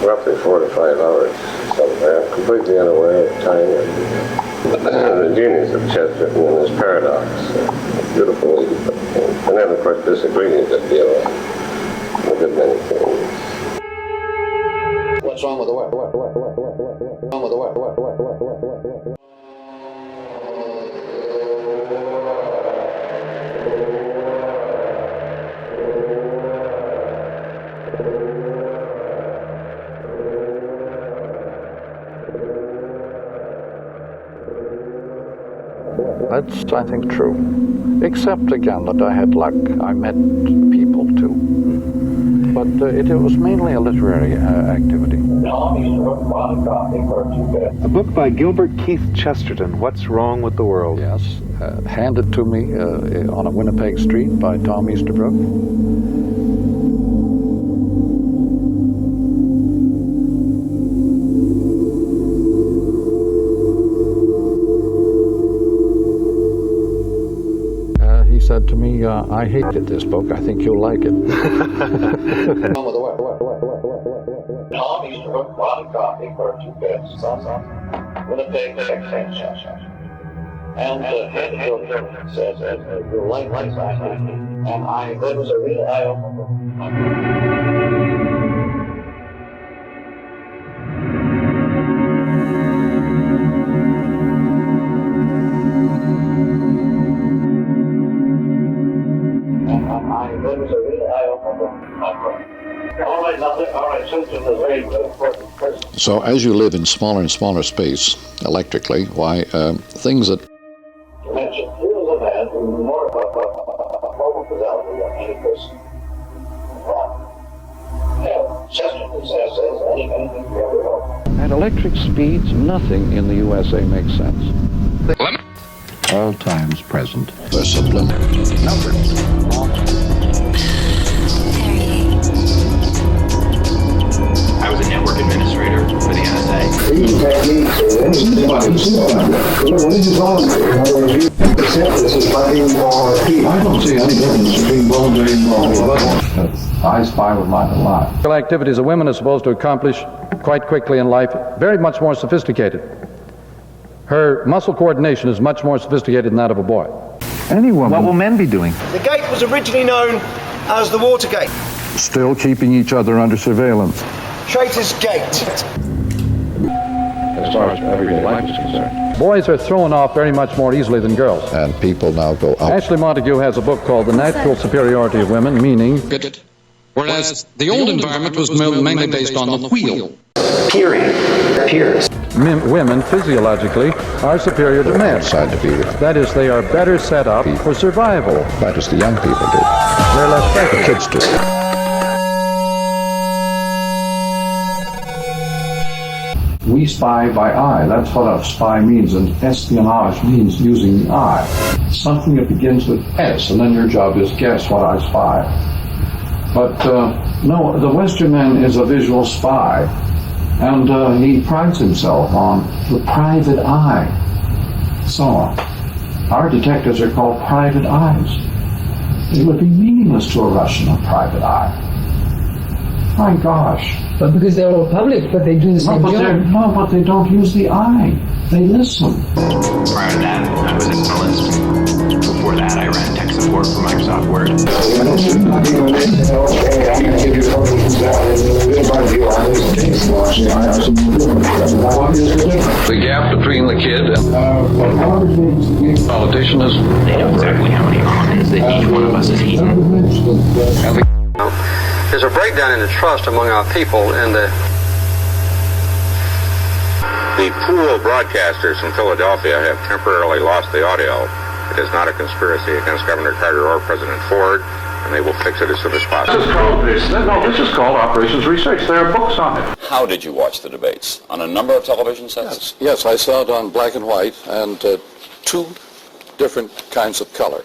Roughly 4 to 5 hours somewhere, completely unaware of time and the genius of Chesterton and his paradox. Beautiful, and then of course disagreeing a good deal on a good many things. What's wrong with the world? What's wrong with the world? That's, I think, true. Except, again, that I had luck. I met people, too. but it was mainly a literary activity. A book by Gilbert Keith Chesterton, What's Wrong with the World? Yes, handed to me on a Winnipeg street by Tom Easterbrook. He said to me, I hated this book. I think you'll like it. Tom Easterbrook, bought a copy for 2 bits. Winnipeg, Texas. And handed it over and says, you'll like this, I think. And that was a real eye-opener. So as you live in smaller and smaller space electrically, why things that at electric speeds, nothing in the USA makes sense. All times present. Discipline. I was a network administrator for the NSA. I don't see any difference between voluntary and voluntary. I spy with my life. Activities that women are supposed to accomplish quite quickly in life, very much more sophisticated. Her muscle coordination is much more sophisticated than that of a boy. Any woman. What will men be doing? The gate was originally known as the Watergate. Still keeping each other under surveillance. Traitor's Gate. As far as everyday life is concerned. Boys are thrown off very much more easily than girls. And people now go out. Ashley Montague has a book called The Natural Superiority of Women, meaning... Whereas the old environment was mainly based on the wheel. Peers. Women, physiologically, are superior to men. To be with. That is, they are better set up for survival. That is, the young people do. They're less The kids do. We spy by eye. That's what a spy means, and espionage means using the eye. Something that begins with S, and then your job is guess what I spy. But no, the Western man is a visual spy, and he prides himself on the private eye. So our detectives are called private eyes. It would be meaningless to a Russian, a private eye. My gosh. But because they're all public, but they do the same job. No, but they don't use the eye. They listen. Prior to that, I was an analyst. Before that, I ran tech support for Microsoft Word. The gap between the kid and the politician is... They know exactly how many almonds that each one of us is eating. There's a breakdown in the trust among our people, and the pool broadcasters in Philadelphia have temporarily lost the audio. It is not a conspiracy against Governor Carter or President Ford, and they will fix it as soon as possible. This is called Operations Research. There are books on it. How did you watch the debates? On a number of television sets? Yes, I saw it on black and white and 2 different kinds of color.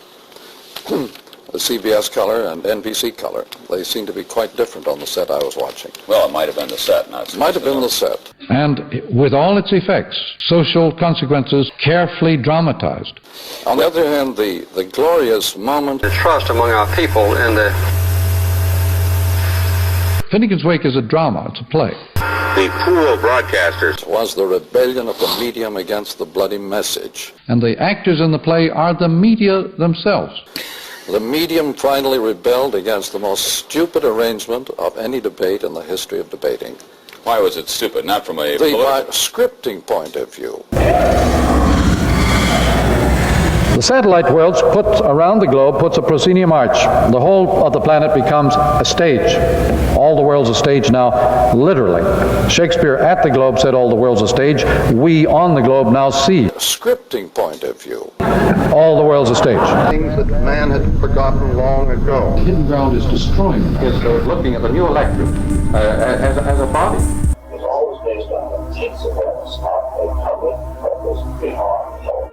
The CBS color and NBC color. They seem to be quite different on the set I was watching. Well, it might have been the set. It might have been the set. And with all its effects, social consequences carefully dramatized. On the other hand, the glorious moment... The trust among our people and the... Finnegan's Wake is a drama. It's a play. The pool broadcasters... was the rebellion of the medium against the bloody message. And the actors in the play are the media themselves. The medium finally rebelled against the most stupid arrangement of any debate in the history of debating. Why was it stupid? Not from a scripting point of view. The satellite worlds put around the globe puts a proscenium arch. The whole of the planet becomes a stage. All the world's a stage now, literally. Shakespeare at the globe said all the world's a stage. We on the globe now see. Scripting point of view. All the world's a stage. Things that man had forgotten long ago. Hidden ground is destroying them. It's looking at the new electric as a body. It was always based on intense awareness of a public purpose beyond hope.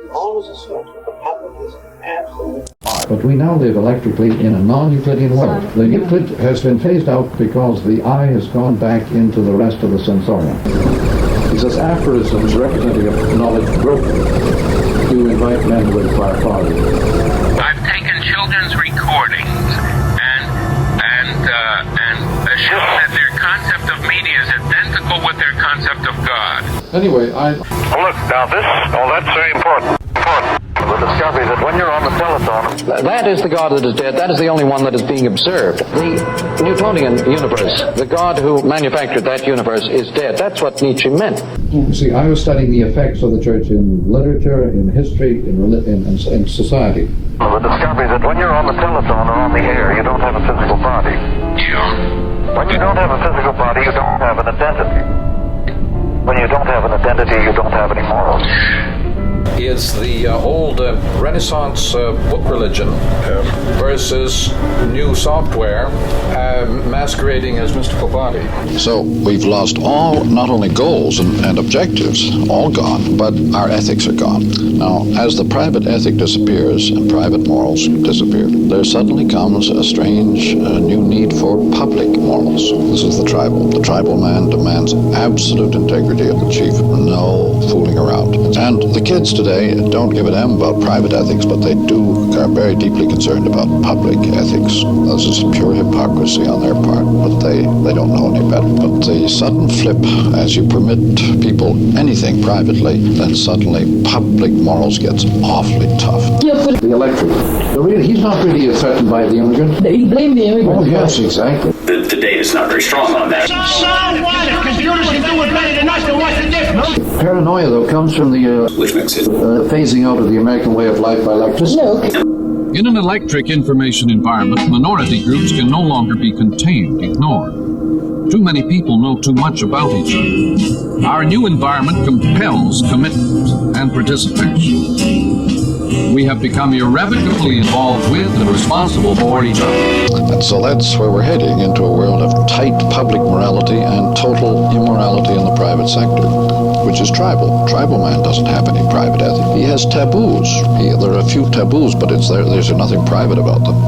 You always assume that the public is absolute. But we now live electrically in a non-Euclidean world. The Euclid has been phased out because the eye has gone back into the rest of the sensorium. He says aphorisms representing a knowledge broken to invite men to inquire farther. I've taken children's recordings and shown that their concept of media is identical with their concept of God. Anyway, Look, now that's very important. The discovery that when you're on the telephone... that is the God that is dead. That is the only one that is being observed. The Newtonian universe, the God who manufactured that universe is dead. That's what Nietzsche meant. You see, I was studying the effects of the church in literature, in history, in society. The discovery that when you're on the telephone or on the air, you don't have a physical body. Yeah. When you don't have a physical body, you don't have an identity. When you don't have an identity, you don't have any morals. Is the old Renaissance book religion versus new software masquerading as mystical body. So we've lost all, not only goals and objectives, all gone, but our ethics are gone. Now, as the private ethic disappears and private morals disappear, there suddenly comes a strange new need for public morals. This is the tribal. The tribal man demands absolute integrity of the chief, no fooling around. And the kids today don't give a damn about private ethics, but they are very deeply concerned about public ethics. This is pure hypocrisy on their part, but they don't know any better. But the sudden flip, as you permit people anything privately, then suddenly public morals gets awfully tough. The electric. He's not really threatened by the immigrant. He blamed the immigrant. Oh, yes, exactly. The data is not very strong on that. So what? If computers can do it better than us, then what's the difference? Paranoia, though, comes from the Which makes it phasing out of the American way of life by electricity. No. In an electric information environment, minority groups can no longer be contained, ignored. Too many people know too much about each other. Our new environment compels commitment and participation. We have become irrevocably involved with and responsible for each other. And so that's where we're heading, into a world of tight public morality and total immorality in the private sector, which is tribal. Tribal man doesn't have any private ethic. He has taboos. There are a few taboos, but there's nothing private about them.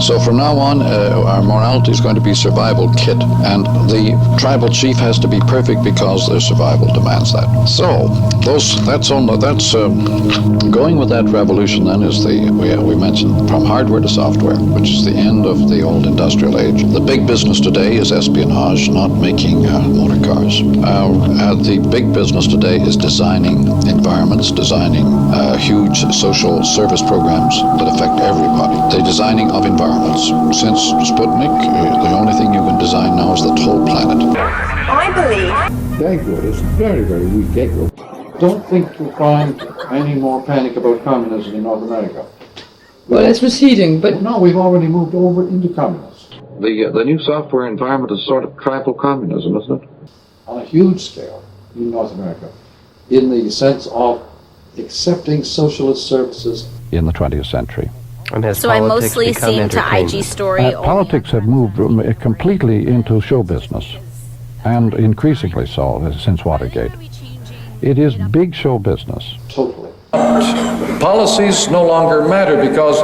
So from now on, our morality is going to be survival kit, and the tribal chief has to be perfect because their survival demands that. So that's going with that revolution. Then is we mentioned from hardware to software, which is the end of the old industrial age. The big business today is espionage, not making motor cars. The big business today is designing environments, designing huge social service programs that affect everybody. The designing of environments. Since Sputnik, the only thing you can design now is the whole planet. I believe. Dagwood is very, very weak Dagwood. Don't think you'll find any more panic about communism in North America. Well, it's receding, but... No, we've already moved over into communism. The new software environment is sort of tribal communism, isn't it? On a huge scale in North America, in the sense of accepting socialist services in the 20th century. So I mostly seem to IG Story. Politics have moved completely into show business, and increasingly so since Watergate. It is big show business. Totally. Policies no longer matter because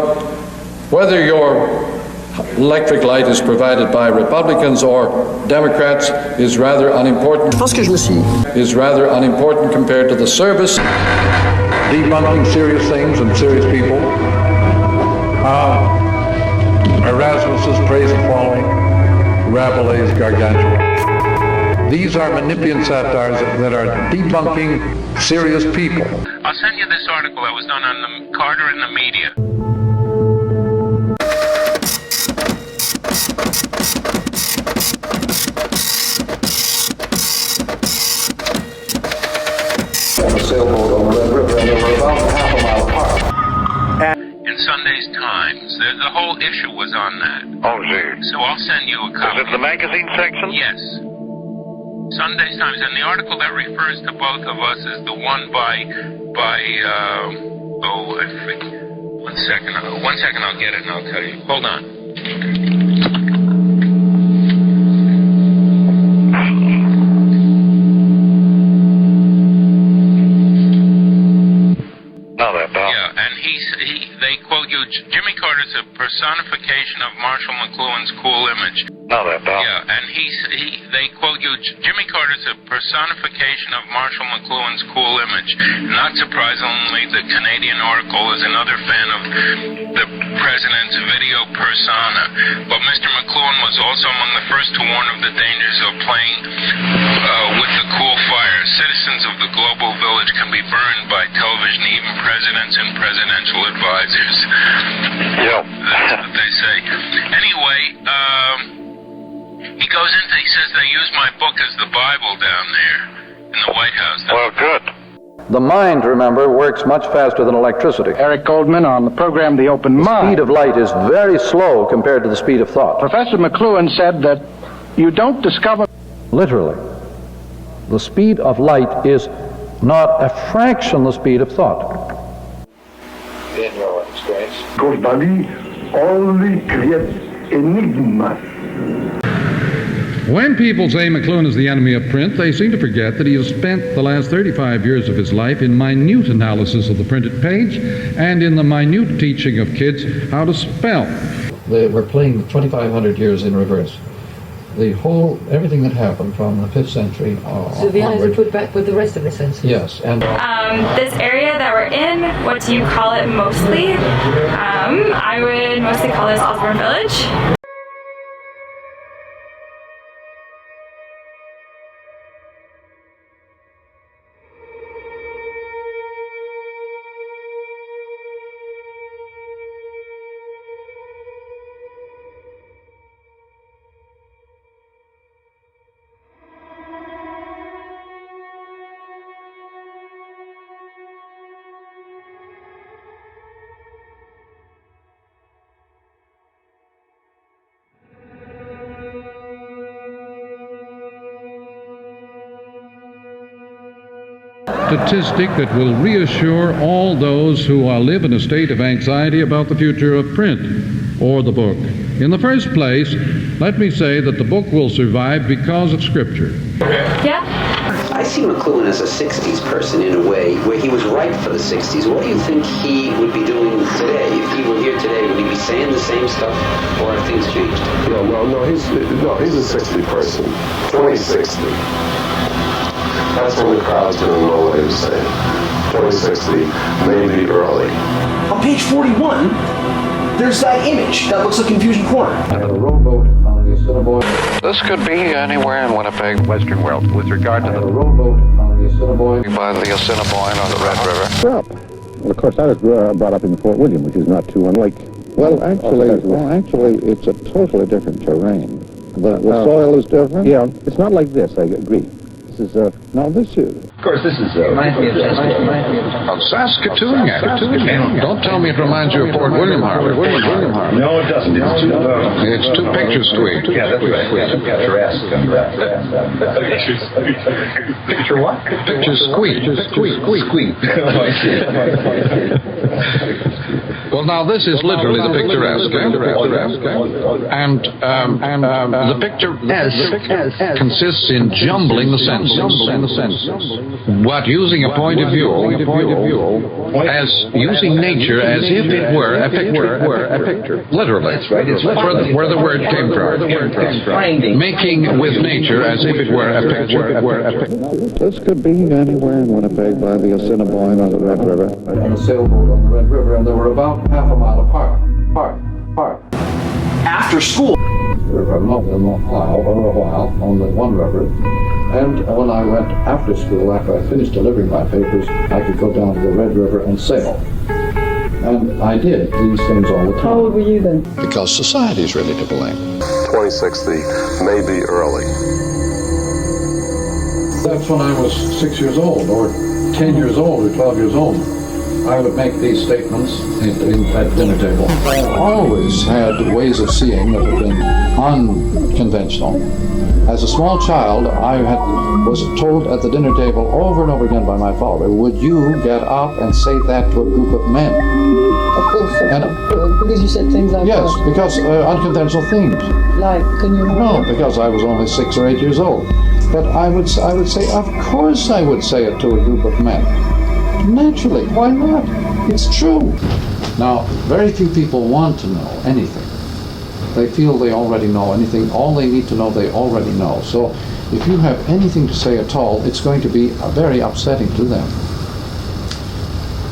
whether your electric light is provided by Republicans or Democrats is rather unimportant. Is rather unimportant compared to the service. Debunking serious things and serious people. Erasmus's praise and following, Rabelais' Gargantua. These are Menippean satires that are debunking serious people. I'll send you this article that was done on the Carter and the media. On a sailboat on the Red River, and they were about half a mile apart. Sunday's Times. The whole issue was on that. Oh, gee. So I'll send you a copy. Is it the magazine section? Yes. Sunday's Times. And the article that refers to both of us is the one by I forget. One second, I'll get it and I'll tell you. Hold on. Yeah, and they quote you, Jimmy Carter's a personification of Marshall McLuhan's cool image. Yeah, and they quote you, Jimmy Carter's a personification of Marshall McLuhan's cool image. Not surprisingly, the Canadian Oracle is another fan of the president's video persona. But Mr. McLuhan was also among the first to warn of the dangers of playing with the cool fire. Citizens of the global village can be burned by television, even presidents and presidential advisors. Yep. That's what they say. Anyway, he says they use my book as the Bible down there in the White House. Well, good. The mind, remember, works much faster than electricity. Eric Goldman on the program The Open Mind. The speed of light is very slow compared to the speed of thought. Professor McLuhan said that you don't discover... Literally. The speed of light is not a fraction the speed of thought. In your experience? Because Dali only creates enigmas. When people say McLuhan is the enemy of print, they seem to forget that he has spent the last 35 years of his life in minute analysis of the printed page and in the minute teaching of kids how to spell. We're playing 2,500 years in reverse. Everything that happened from the 5th century So the eyes are put back with the rest of the senses? Yes. And this area that we're in, what do you call it mostly? I would mostly call this Osborne Village. Statistic that will reassure all those who live in a state of anxiety about the future of print or the book. In the first place, let me say that the book will survive because of Scripture. Yeah. I see McLuhan as a 60s person in a way, where he was right for the 60s. What do you think he would be doing today? If he were here today, would he be saying the same stuff, or have things changed? No, he's a 60 person. 2060. That's when the crowd's going to know what he was saying. 2060, maybe early. On page 41, there's that image that looks like Confusion Corner. This could be anywhere in Winnipeg, Western world, with regard to the rowboat on the Assiniboine. By the Assiniboine or the Red River. Well, of course, I was brought up in Fort William, which is not too unlike. Well, actually, it's a totally different terrain. The soil is different. Yeah, it's not like this. I agree. This is now this is. Of course, this is Saskatoon. Don't tell me it reminds you of Fort William Harbor. No, it doesn't. It's too picture squeak. Yeah, that's right. Picturesque. Picture what? Picture squeak. Squeak. Oh, I see. Well, now this is literally the picturesque. And the picturesque consists in jumbling the senses. But using a point of view, as using nature as if it were a picture. Literally. That's right. It's where the word came from. Making with nature as if it were a picture. This could be anywhere in Winnipeg by the Assiniboine or the Red River. On a sailboat on the Red River, and they were about half a mile apart. After school. For a while on the one river. And when I went after school, after I finished delivering my papers, I could go down to the Red River and sail. And I did these things all the time. How old were you then? Because society is really to blame. 2060, maybe early. That's when I was 6 years old, or 10 years old, or 12 years old. I would make these statements at dinner table. I always had ways of seeing that have been unconventional. As a small child, was told at the dinner table over and over again by my father, would you get up and say that to a group of men? Of course, because you said things like yes, because unconventional things. Like, can you remember? No, because I was only 6 or 8 years old. But I would say, of course I would say it to a group of men. Naturally, why not? It's true. Now, very few people want to know anything. They feel they already know anything. All they need to know, they already know. So if you have anything to say at all, it's going to be very upsetting to them.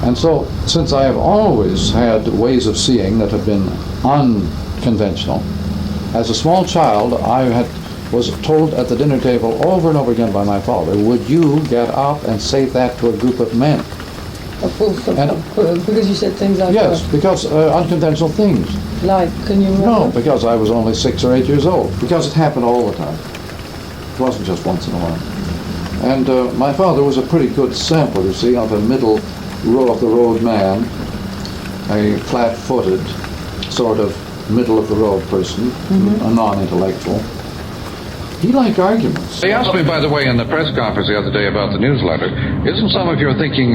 And so, since I have always had ways of seeing that have been unconventional, as a small child, was told at the dinner table over and over again by my father, would you get up and say that to a group of men? Of course, because you said things like yes, because unconventional things. Like, can you remember? No, because I was only 6 or 8 years old. Because it happened all the time. It wasn't just once in a while. And my father was a pretty good sample, you see, of a middle of the road man, a flat-footed, sort of middle-of-the-road person, a non-intellectual. He liked arguments. They asked me, by the way, in the press conference the other day about the newsletter, isn't some of your thinking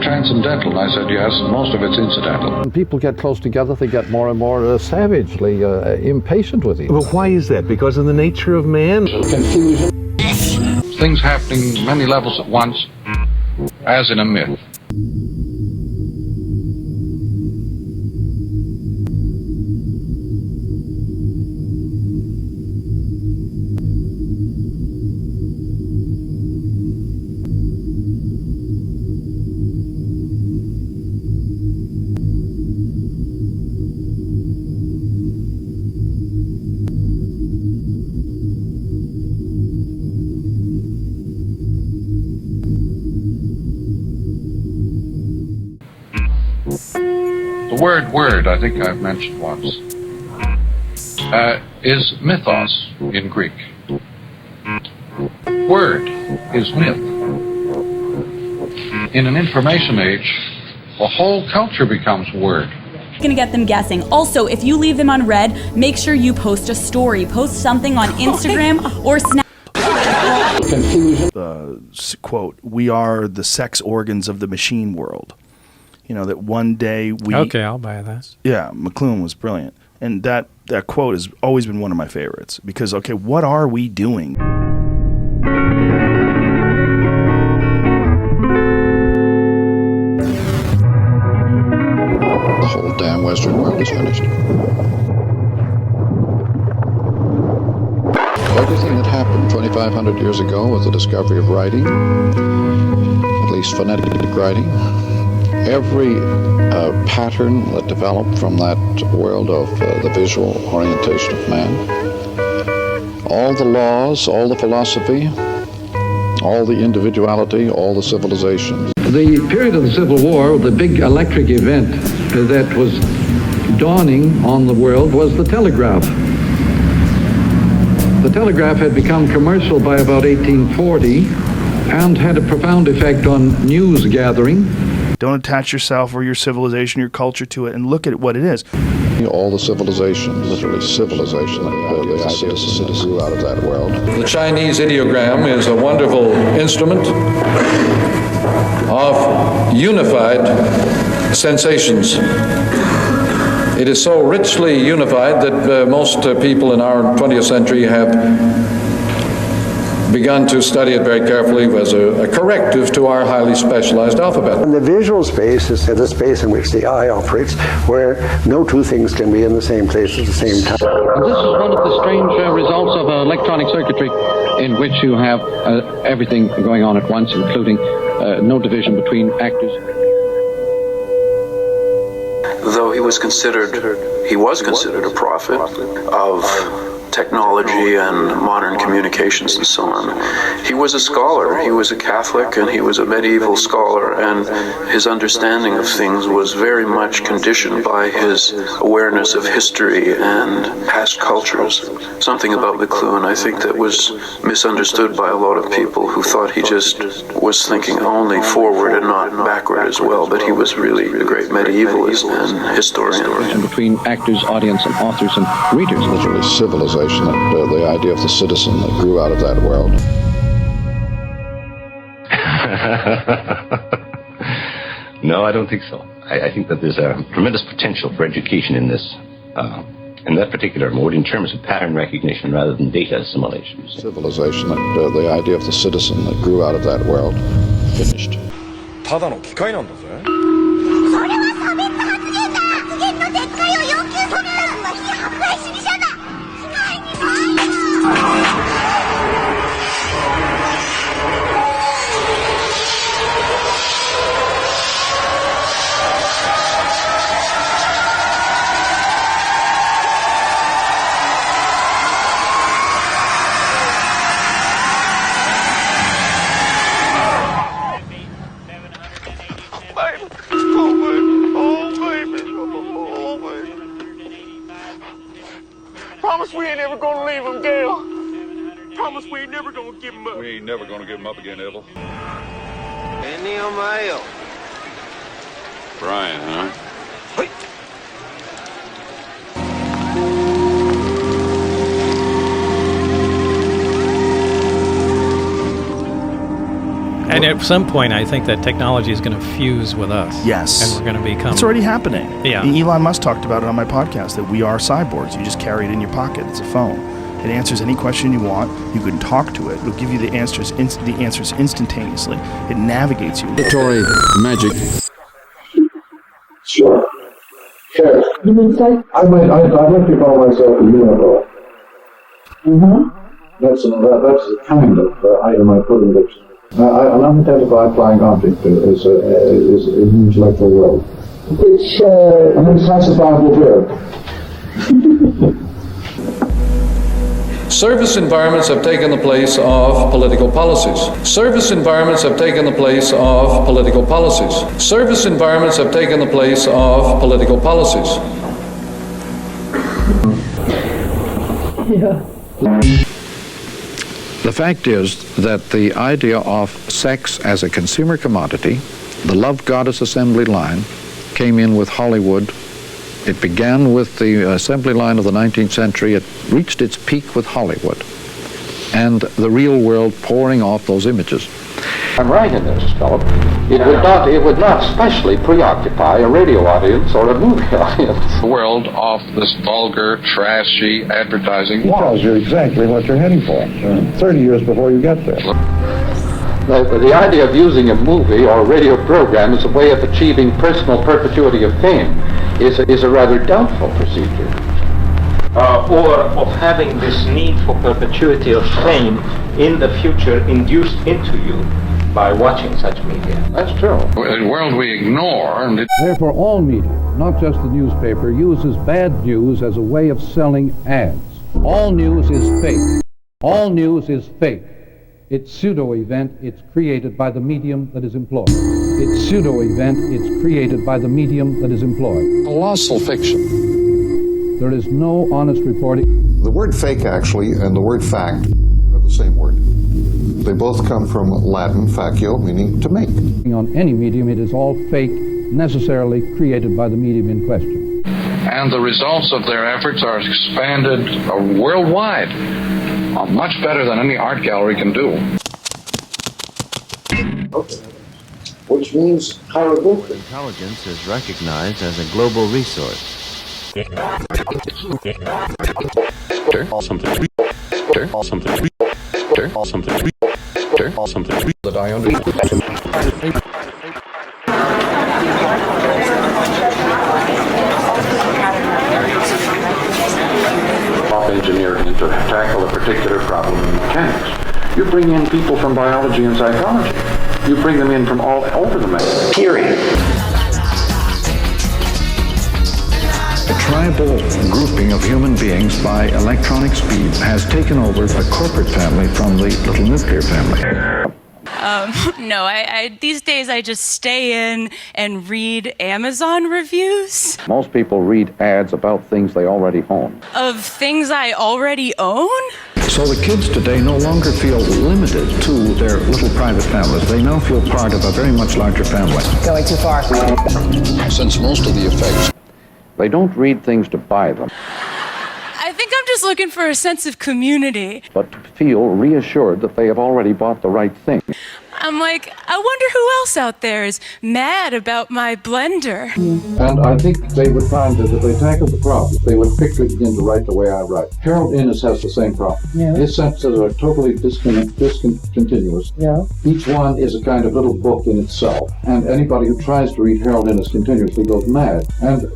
transcendental? And I said, yes, most of it's incidental. When people get close together, they get more and more savagely impatient with each other. Well, why is that? Because of the nature of man? Confusion. Things happening many levels at once, as in a myth. The word, I think I've mentioned once, is mythos in Greek. Word is myth. In an information age, the whole culture becomes word. Gonna get them guessing. Also, if you leave them unread, make sure you post a story. Post something on Instagram or Snap. Confusion. Quote, we are the sex organs of the machine world. You know, that one day we... Okay, I'll buy that. Yeah, McLuhan was brilliant. And that quote has always been one of my favorites. Because, okay, what are we doing? The whole damn Western world is finished. Everything that happened 2,500 years ago with the discovery of writing, at least phonetic writing, every pattern that developed from that world of the visual orientation of man, all the laws, all the philosophy, all the individuality, all the civilizations. The period of the Civil War, the big electric event that was dawning on the world was the telegraph. The telegraph had become commercial by about 1840 and had a profound effect on news gathering. Don't attach yourself or your civilization, your culture to it, and look at what it is. All the civilizations, literally civilization, the ideas that grew out of that world. The Chinese ideogram is a wonderful instrument of unified sensations. It is so richly unified that most people in our 20th century have begun to study it very carefully as a corrective to our highly specialized alphabet. And the visual space is the space in which the eye operates, where no two things can be in the same place at the same time. And this is one of the strange results of electronic circuitry in which you have everything going on at once, including no division between actors. Though he was considered a prophet of technology and modern communications and so on. He was a scholar. He was a Catholic and he was a medieval scholar, and his understanding of things was very much conditioned by his awareness of history and past cultures. Something about McLuhan, I think, that was misunderstood by a lot of people who thought he just was thinking only forward and not backward as well, but he was really a great medievalist and historian. And between actors, audience, and authors and readers. Literally civilization, the idea of the citizen that grew out of that world. No, I don't think so. I think that there's a tremendous potential for education in this, in that particular mode, in terms of pattern recognition rather than data assimilation. Civilization, the idea of the citizen that grew out of that world, finished. ただの機械なんだぜ。それは差別発言だ。発言の撤回を要求する。僕たちは非迫害主義者だ。被害にないよ。Promise we ain't never gonna leave him, Gail. Promise we ain't never gonna give him up. We ain't never gonna give him up again, Evel. Any of my own. Brian, huh? And at some point, I think that technology is going to fuse with us. Yes. And we're going to become... It's already happening. Yeah. Elon Musk talked about it on my podcast, that we are cyborgs. You just carry it in your pocket. It's a phone. It answers any question you want. You can talk to it. It'll give you the answers instantaneously. It navigates you. Mandatory magic. Sure. Sure. You mean say? I'd like to call myself a unicorn. That's the kind of item I put in the dictionary. An unidentified flying object is an intellectual world. Which, an unclassifiable verb. Service environments have taken the place of political policies. Service environments have taken the place of political policies. Service environments have taken the place of political policies. Yeah. The fact is that the idea of sex as a consumer commodity, the love goddess assembly line, came in with Hollywood. It began with the assembly line of the 19th century. It reached its peak with Hollywood, and the real world pouring off those images. I'm right in this, Philip. It would not specially preoccupy a radio audience or a movie audience. The world of this vulgar, trashy advertising. It tells you exactly what you're heading for, 30 years before you get there. The idea of using a movie or a radio program as a way of achieving personal perpetuity of fame is a rather doubtful procedure. Or of having this need for perpetuity of fame in the future induced into you by watching such media. That's true. A world we ignore. And Therefore, all media, not just the newspaper, uses bad news as a way of selling ads. All news is fake. All news is fake. It's pseudo-event, it's created by the medium that is employed. It's pseudo-event, it's created by the medium that is employed. Colossal fiction. There is no honest reporting. The word fake, actually, and the word fact are the same word. They both come from Latin facio, meaning to make. On any medium, it is all fake, necessarily created by the medium in question. And the results of their efforts are expanded worldwide, much better than any art gallery can do. Okay. Which means hieroglyphic. Intelligence is recognized as a global resource. That I understand. Engineering to tackle a particular problem in mechanics. You bring in people from biology and psychology. You bring them in from all over the mess. Period. A tribal grouping of human beings by electronic speed has taken over a corporate family from the little nuclear family. No, I these days I just stay in and read Amazon reviews Most people read ads about things they already own. of things I already own. So the kids today no longer feel limited to their little private families. They now feel part of a very much larger family. Going too far. Since most of the effects, they don't read things to buy them, I think I'm just looking for a sense of community. but to feel reassured that they have already bought the right thing. I'm like, I wonder who else out there is mad about my blender. And I think they would find that if they tackled the problem, they would quickly begin to write the way I write. Harold Innis has the same problem. Yeah. His sentences are totally discontinuous. Yeah. Each one is a kind of little book in itself. And anybody who tries to read Harold Innis continuously goes mad. And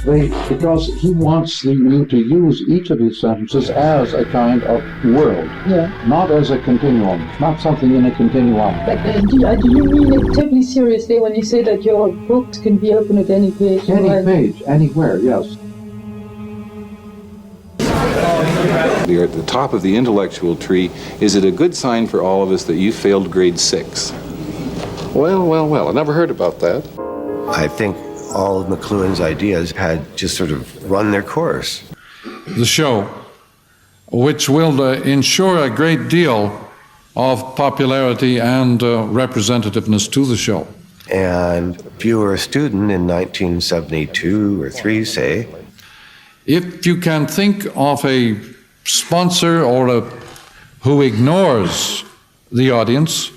because he wants you to use each of his sentences as a kind of world. Yeah. Not as a continuum. Not something in a continuum. But do you mean it totally seriously when you say that your books can be opened at any page? Any page, anywhere, yes. You're at the top of the intellectual tree. Is it a good sign for all of us that you failed grade 6? Well, I never heard about that. I think all of McLuhan's ideas had just sort of run their course. The show, which will ensure a great deal of popularity and representativeness to the show. And if you were a student in 1972 or 3, say, if you can think of a sponsor or who ignores the audience.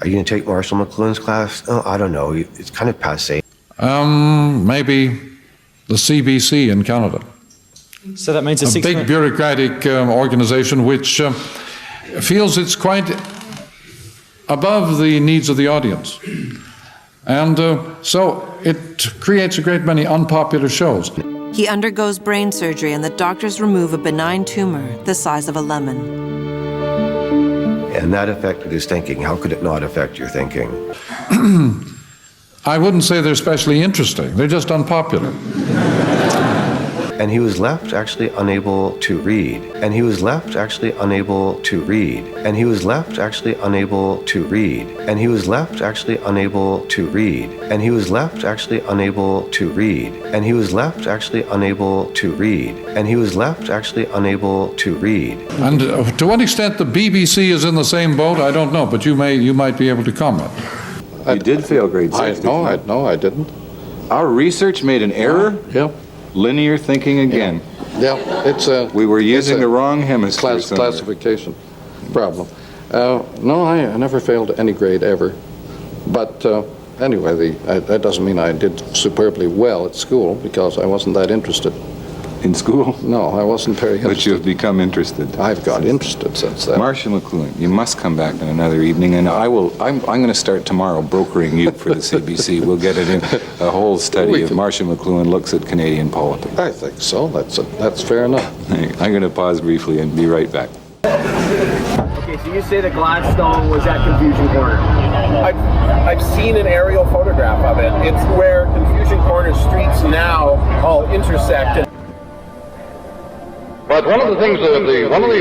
Are you going to take Marshall McLuhan's class? Oh, I don't know. It's kind of passé. Maybe the CBC in Canada. So that means a big bureaucratic organization which feels it's quite above the needs of the audience. And so it creates a great many unpopular shows. He undergoes brain surgery and the doctors remove a benign tumor the size of a lemon. And that affected his thinking. How could it not affect your thinking? I wouldn't say they're especially interesting. They're just unpopular. And he was left actually unable to read. And he was left actually unable to read. And he was left actually unable to read. And he was left actually unable to read. And he was left actually unable to read. And he was left actually unable to read. And he was left actually unable to read. And to what extent the BBC is in the same boat, I don't know, but you might be able to comment. You did fail grade 6. No, I didn't. Our research made an error? Yep. Linear thinking again. Yeah, it's a... We were using the wrong hemisphere. Classification problem. No, I never failed any grade ever. But anyway, that doesn't mean I did superbly well at school because I wasn't that interested. In school? No, I wasn't very interested. But you've become interested. I've got interested since then. Marshall McLuhan, you must come back on another evening, and I'm going to start tomorrow brokering you for the CBC. We'll get it in a whole study of Marshall McLuhan looks at Canadian politics. I think so. That's fair enough. I'm going to pause briefly and be right back. Okay, so you say that Gladstone was at Confusion Corner. I've seen an aerial photograph of it. It's where Confusion Corner streets now all intersect. But one of the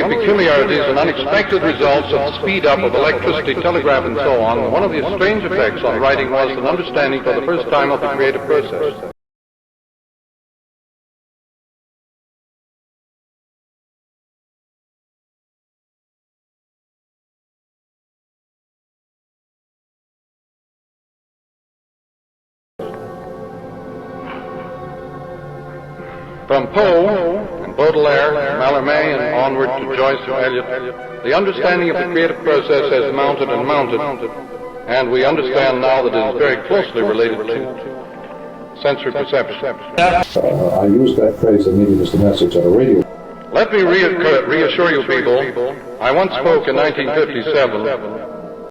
peculiarities and unexpected results of the speed up of electricity, telegraph, and so on, one of the strange effects on writing was an understanding for the first time of the creative process. From Poe and Baudelaire, Mallarmé, and onward to Joyce and Eliot, the understanding of the creative process has mounted and mounted, and we understand now that it is very closely related to sensory perception. I use that phrase, the medium is the message, on a radio. Let me reassure you people, I once spoke in 1957.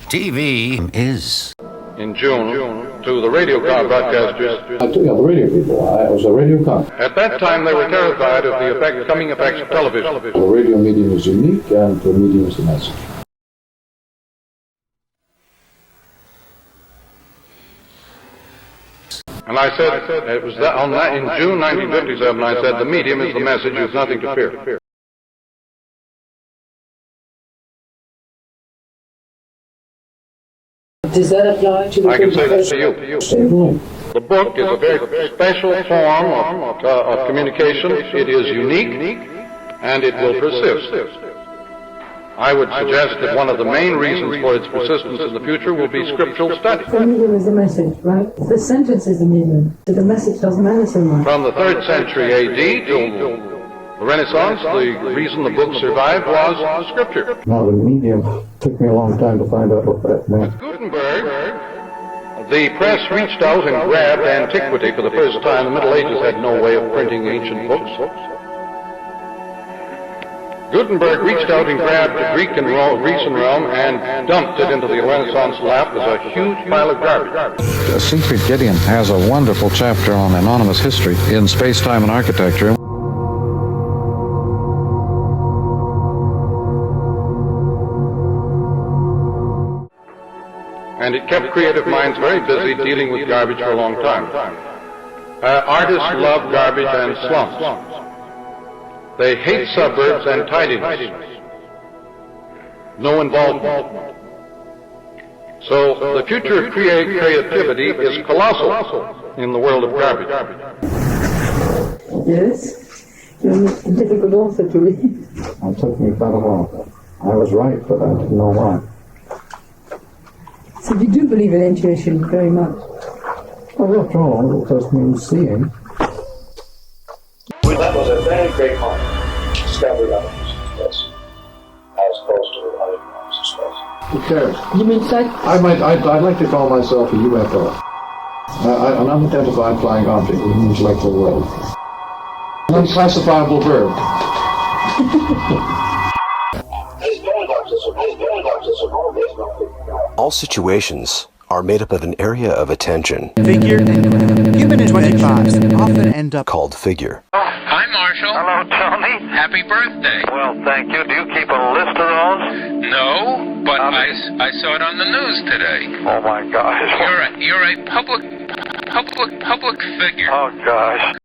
TV is... in June to the radio broadcasters. The radio people. I was a radio con. At that time, they were terrified of the coming effects of television. The radio medium is unique, and the medium is the message. And I said, it was in June 1957, I said, the medium is the message, there's nothing to fear. Does that apply to the I can say that to you. you. The book is a very special form of communication. It is unique, and it will persist. I would suggest that one of the main reasons for its persistence in the future will be scriptural study. The medium is the message, right? The sentence is the medium. The message doesn't matter so much. From the 3rd century A.D. to the Renaissance, the reason the book survived was scripture. Now, the medium took me a long time to find out what that meant. Gutenberg, the press reached out and grabbed antiquity for the first time. The Middle Ages had no way of printing ancient books. Gutenberg reached out and grabbed the Greek and Grecian realm and dumped it into the Renaissance lap as a huge pile of garbage. Siegfried Gideon has a wonderful chapter on anonymous history in Space-Time and Architecture. And it kept creative minds very busy dealing with garbage for a long time. Artists love garbage and slums. They hate suburbs and tidiness. No involvement. So the future of creativity is colossal in the world of garbage. Yes? You're a difficult author to read. It took me quite a while. I was right, but I didn't know why. So you do believe in intuition very much? Well, after all, it just means seeing. That was a very great moment. Discovered on space, as opposed to other forms of space. Who cares? You mean sight? I'd like to call myself a UFO. An unidentified flying object with an intellectual world. An unclassifiable verb. All situations are made up of an area of attention. Figure. Human interactions often end up called figure. Hi, Marshall. Hello, Tony. Happy birthday. Well, thank you. Do you keep a list of those? No, but I saw it on the news today. Oh my gosh. You're a public figure. Oh gosh.